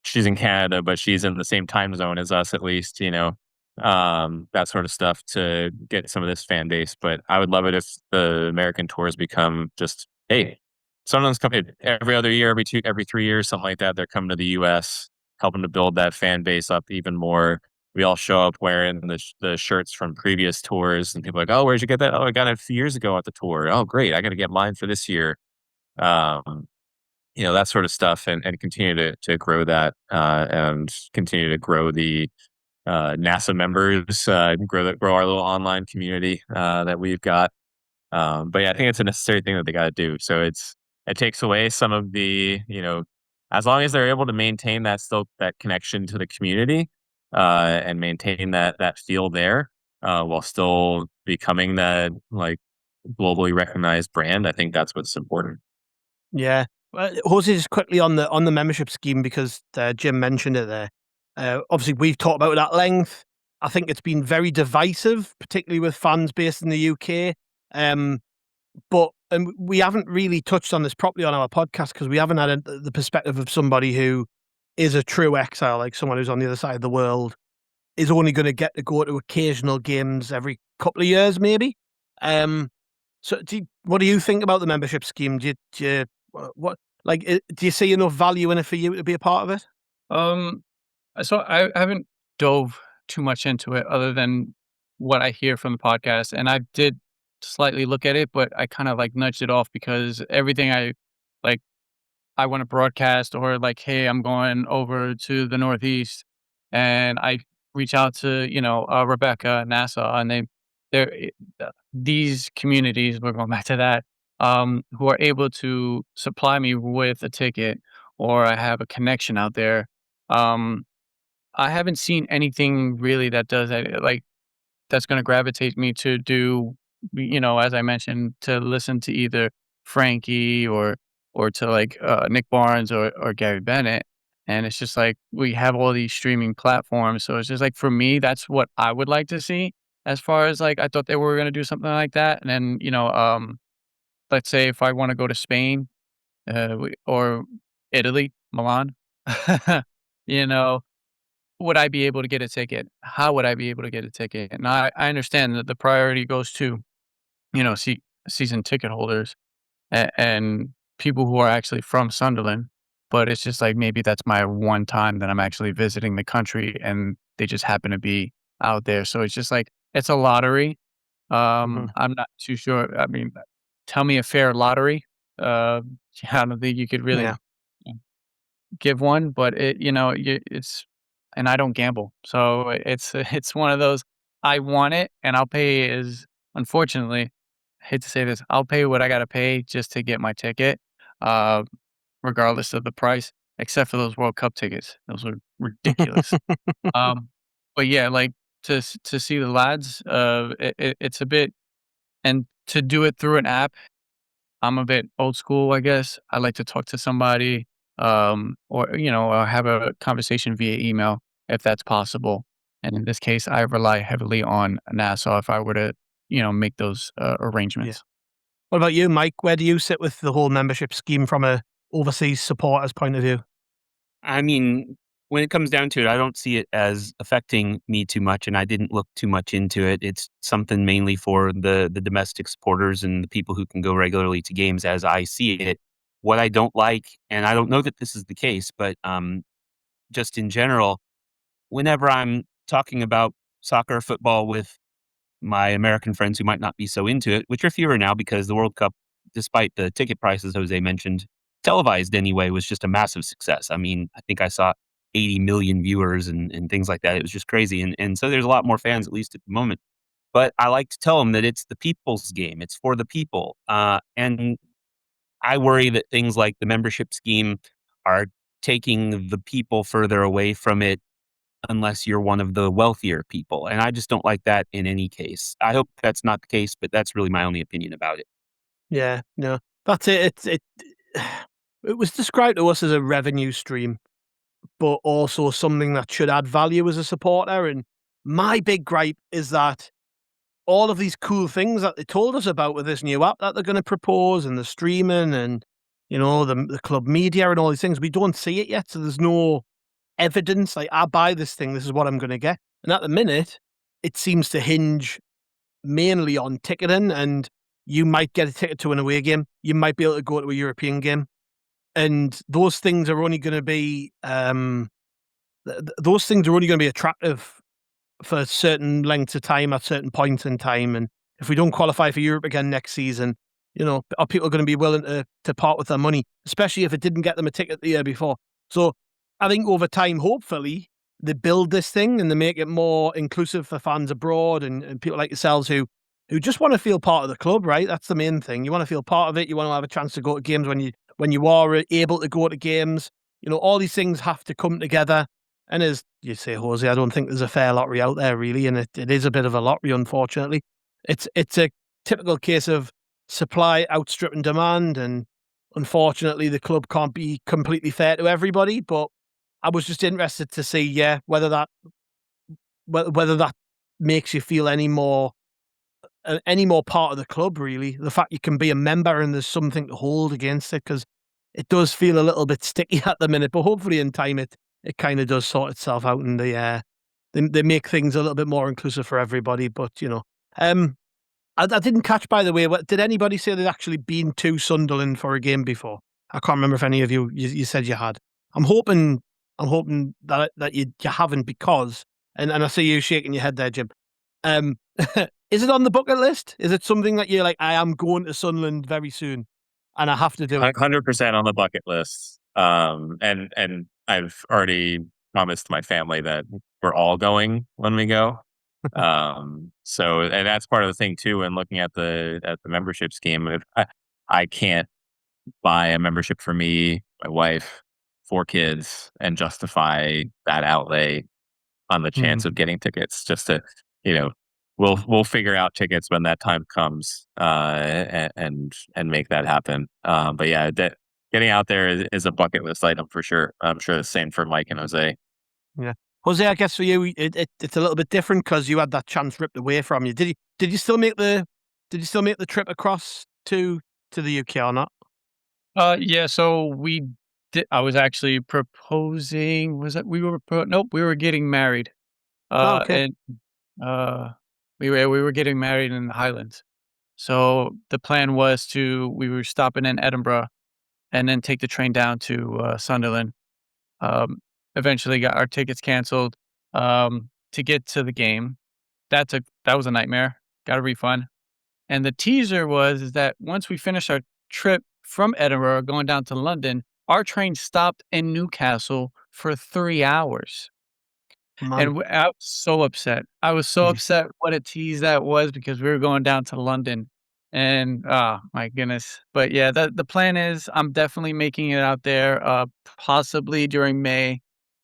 she's in Canada, but she's in the same time zone as us, at least, that sort of stuff to get some of this fan base. But I would love it if the American tours become just, hey, someone's coming every other year, every 3 years, something like that. They're coming to the US, helping to build that fan base up even more. We all show up wearing the shirts from previous tours, and people are like, oh, where'd you get that? Oh, I got it a few years ago at the tour. Oh, great. I got to get mine for this year. Um, that sort of stuff, and continue to grow that, and continue to grow the NASA members, grow our little online community that we've got. But yeah, I think it's a necessary thing that they got to do. So it takes away some of the, as long as they're able to maintain that connection to the community, and maintain that feel there, while still becoming that like globally recognized brand. I think that's what's important. Yeah. Jose, just quickly on the membership scheme, because Jim mentioned it there. Obviously, we've talked about it at length. I think it's been very divisive, particularly with fans based in the UK. But we haven't really touched on this properly on our podcast because we haven't had the perspective of somebody who is a true exile, like someone who's on the other side of the world, is only going to get to go to occasional games every couple of years, maybe. So, what do you think about the membership scheme? Do you do you see enough value in it for you to be a part of it? Um, so I haven't dove too much into it other than what I hear from the podcast, and I did slightly look at it, but I kind of like nudged it off because everything like I want to broadcast, or like, hey, I'm going over to the Northeast, and I reach out to Rebecca, NASA, and these communities. We're going back to that. Who are able to supply me with a ticket, or I have a connection out there. Um, I haven't seen anything really that does that, like that's going to gravitate me to do, as I mentioned, to listen to either Frankie or to like Nick Barnes or Gary Bennett. And it's just like we have all these streaming platforms. So it's just like for me, that's what I would like to see. As far as like I thought they were going to do something like that. And then, let's say if I want to go to Spain, or Italy, Milan, you know, would I be able to get a ticket? How would I be able to get a ticket? And I understand that the priority goes to, season ticket holders and people who are actually from Sunderland. But it's just like maybe that's my one time that I'm actually visiting the country and they just happen to be out there. So it's just like it's a lottery. Mhm. I'm not too sure. I mean, tell me a fair lottery. Uh, I don't think you could Yeah. really give one, but it's, and I don't gamble, so it's one of those. I want it, and I'll pay as unfortunately, I hate to say this, I'll pay what I gotta pay just to get my ticket, uh, regardless of the price, except for those World Cup tickets. Those are ridiculous. Um, but yeah, like to see the lads. It's a bit, and to do it through an app, I'm a bit old school, I guess. I like to talk to somebody, or have a conversation via email if that's possible. And in this case, I rely heavily on Nassau if I were to, make those arrangements. What about you, Mike? Where do you sit with the whole membership scheme from a overseas supporters point of view? I mean, when it comes down to it, I don't see it as affecting me too much, and I didn't look too much into it. It's something mainly for the domestic supporters and the people who can go regularly to games as I see it. What I don't like, and I don't know that this is the case, but just in general, whenever I'm talking about soccer or football with my American friends who might not be so into it, which are fewer now because the World Cup, despite the ticket prices Jose mentioned, televised anyway, was just a massive success. I mean, I think I saw 80 million viewers and things like that. It was just crazy. And so there's a lot more fans, at least at the moment. But I like to tell them that it's the people's game. It's for the people. And I worry that things like the membership scheme are taking the people further away from it unless you're one of the wealthier people. And I just don't like that in any case. I hope that's not the case, but that's really my only opinion about it. Yeah, no, that's it. It was described to us as a revenue stream, but also something that should add value as a supporter. And my big gripe is that all of these cool things that they told us about with this new app that they're going to propose, and the streaming, and the club media and all these things, we don't see it yet. So there's no evidence. Like, I buy this thing, this is what I'm going to get. And at the minute, it seems to hinge mainly on ticketing, and you might get a ticket to an away game. You might be able to go to a European game. And those things are only going to be attractive for certain lengths of time at certain points in time. And if we don't qualify for Europe again next season, are people going to be willing to part with their money, especially if it didn't get them a ticket the year before? So I think over time, hopefully, they build this thing and they make it more inclusive for fans abroad and people like yourselves who just want to feel part of the club, right? That's the main thing. You want to feel part of it. You want to have a chance to go to games when you are able to go to games. All these things have to come together. And as you say, Jose, I don't think there's a fair lottery out there, really. And it is a bit of a lottery, unfortunately. It's a typical case of supply outstripping demand. And unfortunately, the club can't be completely fair to everybody. But I was just interested to see, whether that makes you feel any more part of the club, really. The fact you can be a member and there's something to hold against it, because it does feel a little bit sticky at the minute. But hopefully in time it kind of does sort itself out, and they make things a little bit more inclusive for everybody. But I didn't catch, by the way, did anybody say they'd actually been to Sunderland for a game before? I can't remember if any of you said you had. I'm hoping that you haven't, because and I see you shaking your head there, Jim. Is it on the bucket list? Is it something that you're like, I am going to Sunderland very soon and I have to do it? 100% on the bucket list. And I've already promised my family that we're all going when we go. So, and that's part of the thing too. And looking at the membership scheme, if I can't buy a membership for me, my wife, 4 kids, and justify that outlay on the chance of getting tickets, just to, we'll figure out tickets when that time comes, and make that happen. But yeah, getting out there is a bucket list item for sure. I'm sure the same for Mike and Jose. Yeah, Jose, I guess for you, it's a little bit different because you had that chance ripped away from you. Did you still make the trip across to the UK or not? Yeah. So we did. I was actually proposing. Was that we were? Nope, we were getting married. Okay. And we were getting married in the Highlands. So the plan was we were stopping in Edinburgh and then take the train down to Sunderland. Eventually got our tickets canceled to get to the game. That was a nightmare. Got a refund. And the teaser is that once we finished our trip from Edinburgh going down to London, our train stopped in Newcastle for 3 hours. Man. And I was so upset. I was so upset what a tease that was, because we were going down to London. And oh my goodness. But yeah, the plan is I'm definitely making it out there, possibly during May.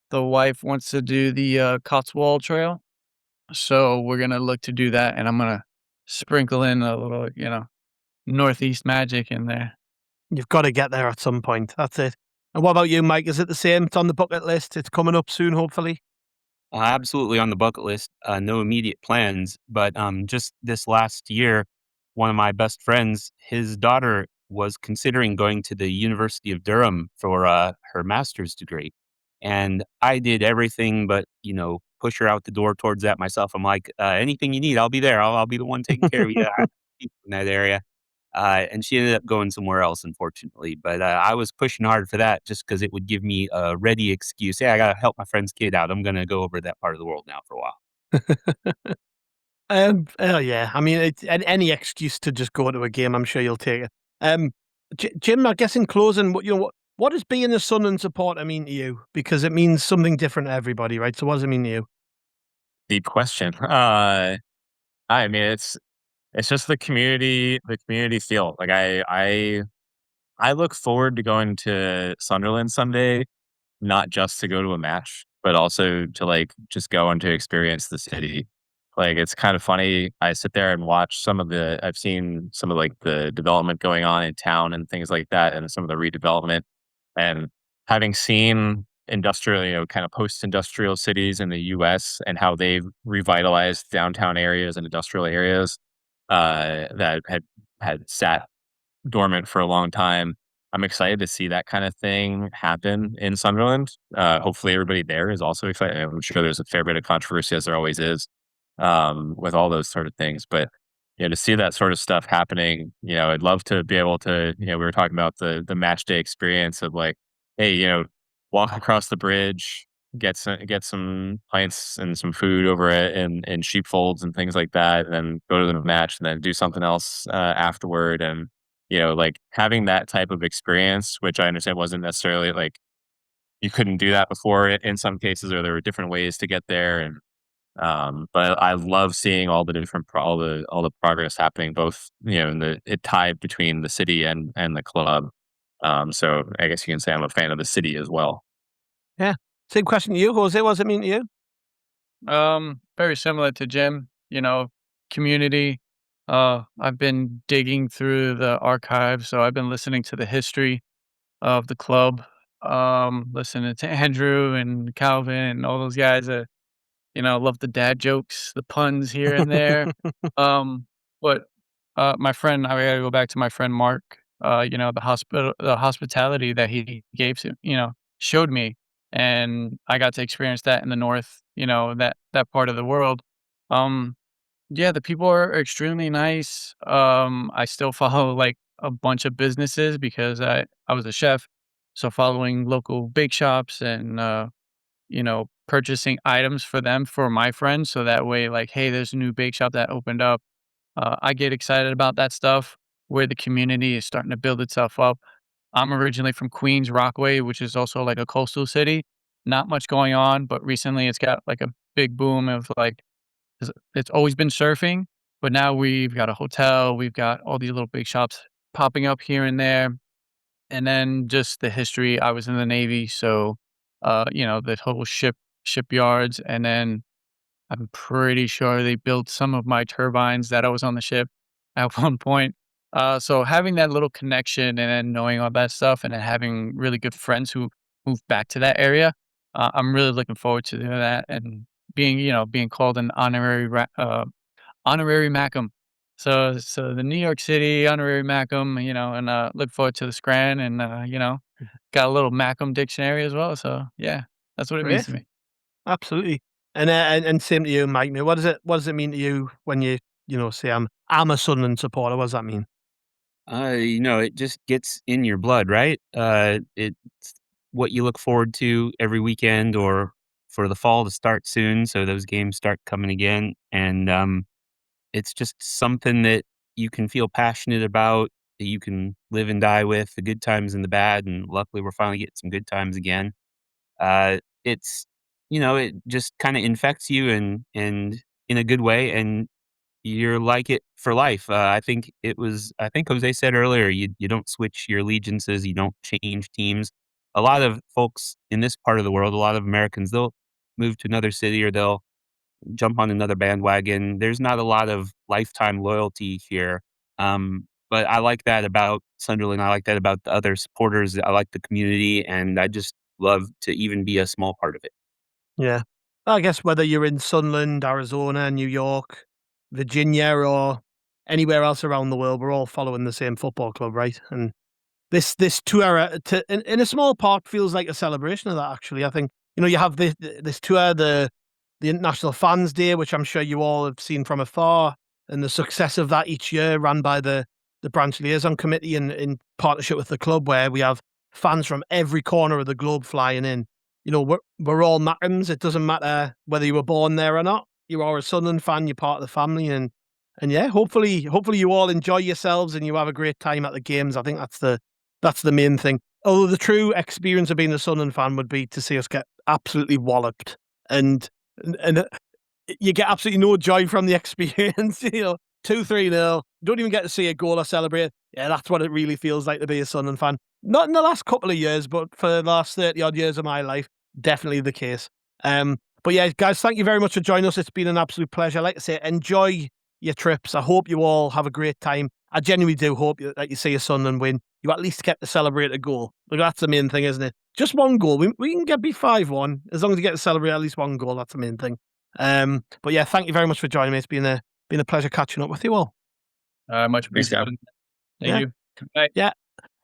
The wife wants to do the Cotswold Trail. So we're gonna look to do that, and I'm gonna sprinkle in a little, Northeast magic in there. You've got to get there at some point. That's it. And what about you, Mike? Is it the same? It's on the bucket list. It's coming up soon, hopefully. Absolutely on the bucket list. No immediate plans, but just this last year, one of my best friends, his daughter was considering going to the University of Durham for her master's degree, and I did everything but push her out the door towards that myself. I'm like, anything you need, I'll be there. I'll be the one taking care of you. I have people in that area. And she ended up going somewhere else, unfortunately. But I was pushing hard for that just because it would give me a ready excuse. Hey, I got to help my friend's kid out. I'm going to go over to that part of the world now for a while. Oh yeah. I mean, it's any excuse to just go to a game. I'm sure you'll take it. Jim, I guess in closing, what does being a Sunderland supporter mean to you? Because it means something different to everybody, right? So what does it mean to you? Deep question. I mean, it's just the community feel. Like I look forward to going to Sunderland someday, not just to go to a match, but also to like just go and to experience the city. Like it's kind of funny. I sit there and watch I've seen some of like the development going on in town and things like that, and some of the redevelopment. And having seen industrial, kind of post-industrial cities in the US and how they've revitalized downtown areas and industrial areas that had sat dormant for a long time. I'm excited to see that kind of thing happen in Sunderland. Hopefully, everybody there is also excited. I'm sure there's a fair bit of controversy, as there always is, with all those sort of things. But to see that sort of stuff happening, I'd love to be able to. We were talking about the match day experience of like, hey, walk across the bridge, get some pints and some food over in sheepfolds and things like that, and then go to the match, and then do something else afterward, and like having that type of experience, which I understand wasn't necessarily like you couldn't do that before in some cases, or there were different ways to get there. And but I love seeing all the different all the progress happening, both in the it tied between the city and the club. So I guess you can say I'm a fan of the city as well. Yeah. Same question to you, Jose. What does it mean to you? Very similar to Jim, community. I've been digging through the archives, so I've been listening to the history of the club, listening to Andrew and Calvin and all those guys that, love the dad jokes, the puns here and there. Um, but my friend, I gotta go back to my friend Mark. The hospitality that he gave to, showed me, and I got to experience that in the north. That part of the world. Um, yeah, the people are extremely nice. I still follow like a bunch of businesses because I was a chef, so following local bake shops and purchasing items for them for my friends, so that way, like, hey, there's a new bake shop that opened up. I get excited about that stuff where the community is starting to build itself up. I'm originally from Queens, Rockaway, which is also like a coastal city. Not much going on, but recently it's got like a big boom of like, it's always been surfing, but now we've got a hotel, we've got all these little big shops popping up here and there. And then just the history. I was in the Navy, so the whole shipyards, and then I'm pretty sure they built some of my turbines that I was on the ship at one point. So having that little connection and then knowing all that stuff, and then having really good friends who moved back to that area, I'm really looking forward to doing that and being called an honorary Macam. So the New York City honorary Macam, and look forward to the Scran, and got a little Macam dictionary as well. So yeah, that's what it means Great. to me. Absolutely. And same to you, Mike. Now, what does it mean to you when you say I'm a Sunderland supporter? What does that mean? It just gets in your blood, right? It's what you look forward to every weekend or for the fall to start soon. So those games start coming again. And it's just something that you can feel passionate about, that you can live and die with, the good times and the bad. And luckily, we're finally getting some good times again. It's, it just kind of infects you and in a good way. And you're like it for life. I think Jose said earlier, you don't switch your allegiances, you don't change teams. A lot of folks in this part of the world, a lot of Americans, they'll move to another city or they'll jump on another bandwagon. There's not a lot of lifetime loyalty here. But I like that about Sunderland. I like that about the other supporters. I like the community, and I just love to even be a small part of it. Yeah. I guess whether you're in Sunderland, Arizona, New York, Virginia, or anywhere else around the world, we're all following the same football club, right? And this tour, in a small part, feels like a celebration of that. Actually, I think you have this tour, the International Fans Day, which I'm sure you all have seen from afar, and the success of that each year, ran by the branch liaison committee in partnership with the club, where we have fans from every corner of the globe flying in. We're all Mackems. It doesn't matter whether you were born there or not. You are a Sunderland fan. You're part of the family, and yeah, hopefully you all enjoy yourselves and you have a great time at the games. I think that's the main thing. Although the true experience of being a Sunderland fan would be to see us get absolutely walloped, and you get absolutely no joy from the experience. 2-3-0. Don't even get to see a goal or celebrate. Yeah, that's what it really feels like to be a Sunderland fan. Not in the last couple of years, but for the last 30 odd years of my life, definitely the case. But yeah, guys, thank you very much for joining us. It's been an absolute pleasure. Like I say, enjoy your trips. I hope you all have a great time. I genuinely do hope that you see a Sunderland win. You at least get to celebrate a goal. Like, that's the main thing, isn't it? Just one goal. We can get beat 5-1 as long as you get to celebrate at least one goal. That's the main thing. But yeah, thank you very much for joining me. It's been a pleasure catching up with you all. Much appreciated. Thank you. Good night. Yeah.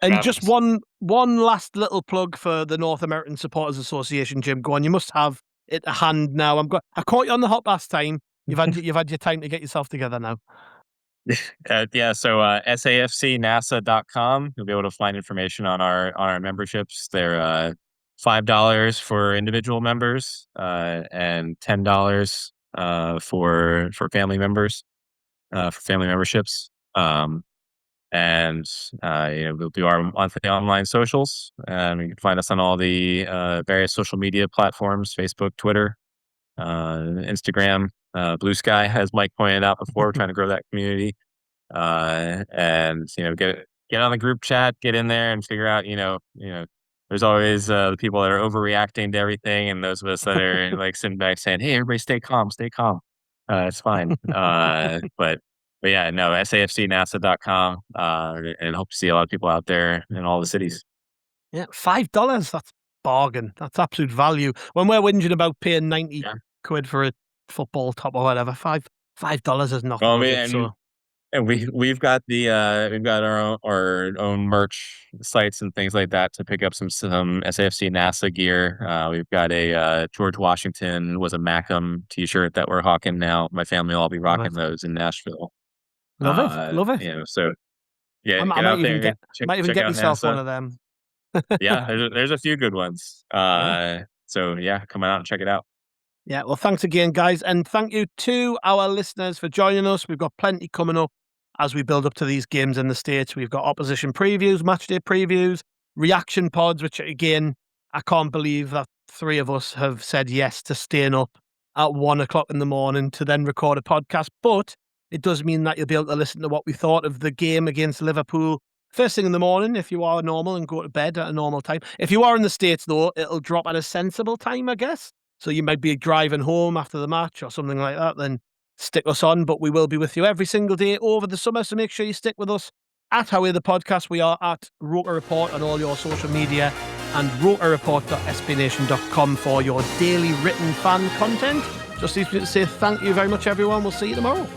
And just one last little plug for the North American Supporters Association, Jim. Go on, you must have it at hand now. I caught you on the hop last time. You've had your time to get yourself together now. Yeah, so SAFCNASA.com. You'll be able to find information on our memberships. They're $5 for individual members, and $10 for family members, for family memberships. And we'll do our monthly online socials, and you can find us on all the various social media platforms: Facebook, Twitter, Instagram, Blue Sky, as Mike pointed out before. We're trying to grow that community, and get on the group chat, get in there, and figure out there's always the people that are overreacting to everything, and those of us that are like sitting back saying, "Hey, everybody, stay calm, stay calm. It's fine." But yeah, no, SAFCNASA.com, and hope to see a lot of people out there in all the cities. Yeah, $5. That's bargain. That's absolute value. When we're whinging about paying 90 quid for a football top or whatever, $5 is nothing. Well, and we've got our own merch sites and things like that to pick up some SAFC NASA gear. We've got a George Washington was a Mackem t-shirt that we're hawking now. My family will all be rocking those in Nashville. Love it. So yeah, I might even get myself one of them. Yeah, there's a few good ones. So yeah, come out and check it out. Yeah, well, thanks again, guys, and thank you to our listeners for joining us. We've got plenty coming up as we build up to these games in the States. We've got opposition previews, matchday previews, reaction pods, which again, I can't believe that 3 of us have said yes to staying up at 1 o'clock in the morning to then record a podcast. But it does mean that you'll be able to listen to what we thought of the game against Liverpool first thing in the morning if you are normal and go to bed at a normal time. If you are in the States, though, it'll drop at a sensible time, I guess. So you might be driving home after the match or something like that, then stick us on. But we will be with you every single day over the summer, so make sure you stick with us at Howie the Podcast. We are at Roker Report on all your social media, and rokerreport.spnation.com for your daily written fan content. Just leaves me to say thank you very much, everyone. We'll see you tomorrow.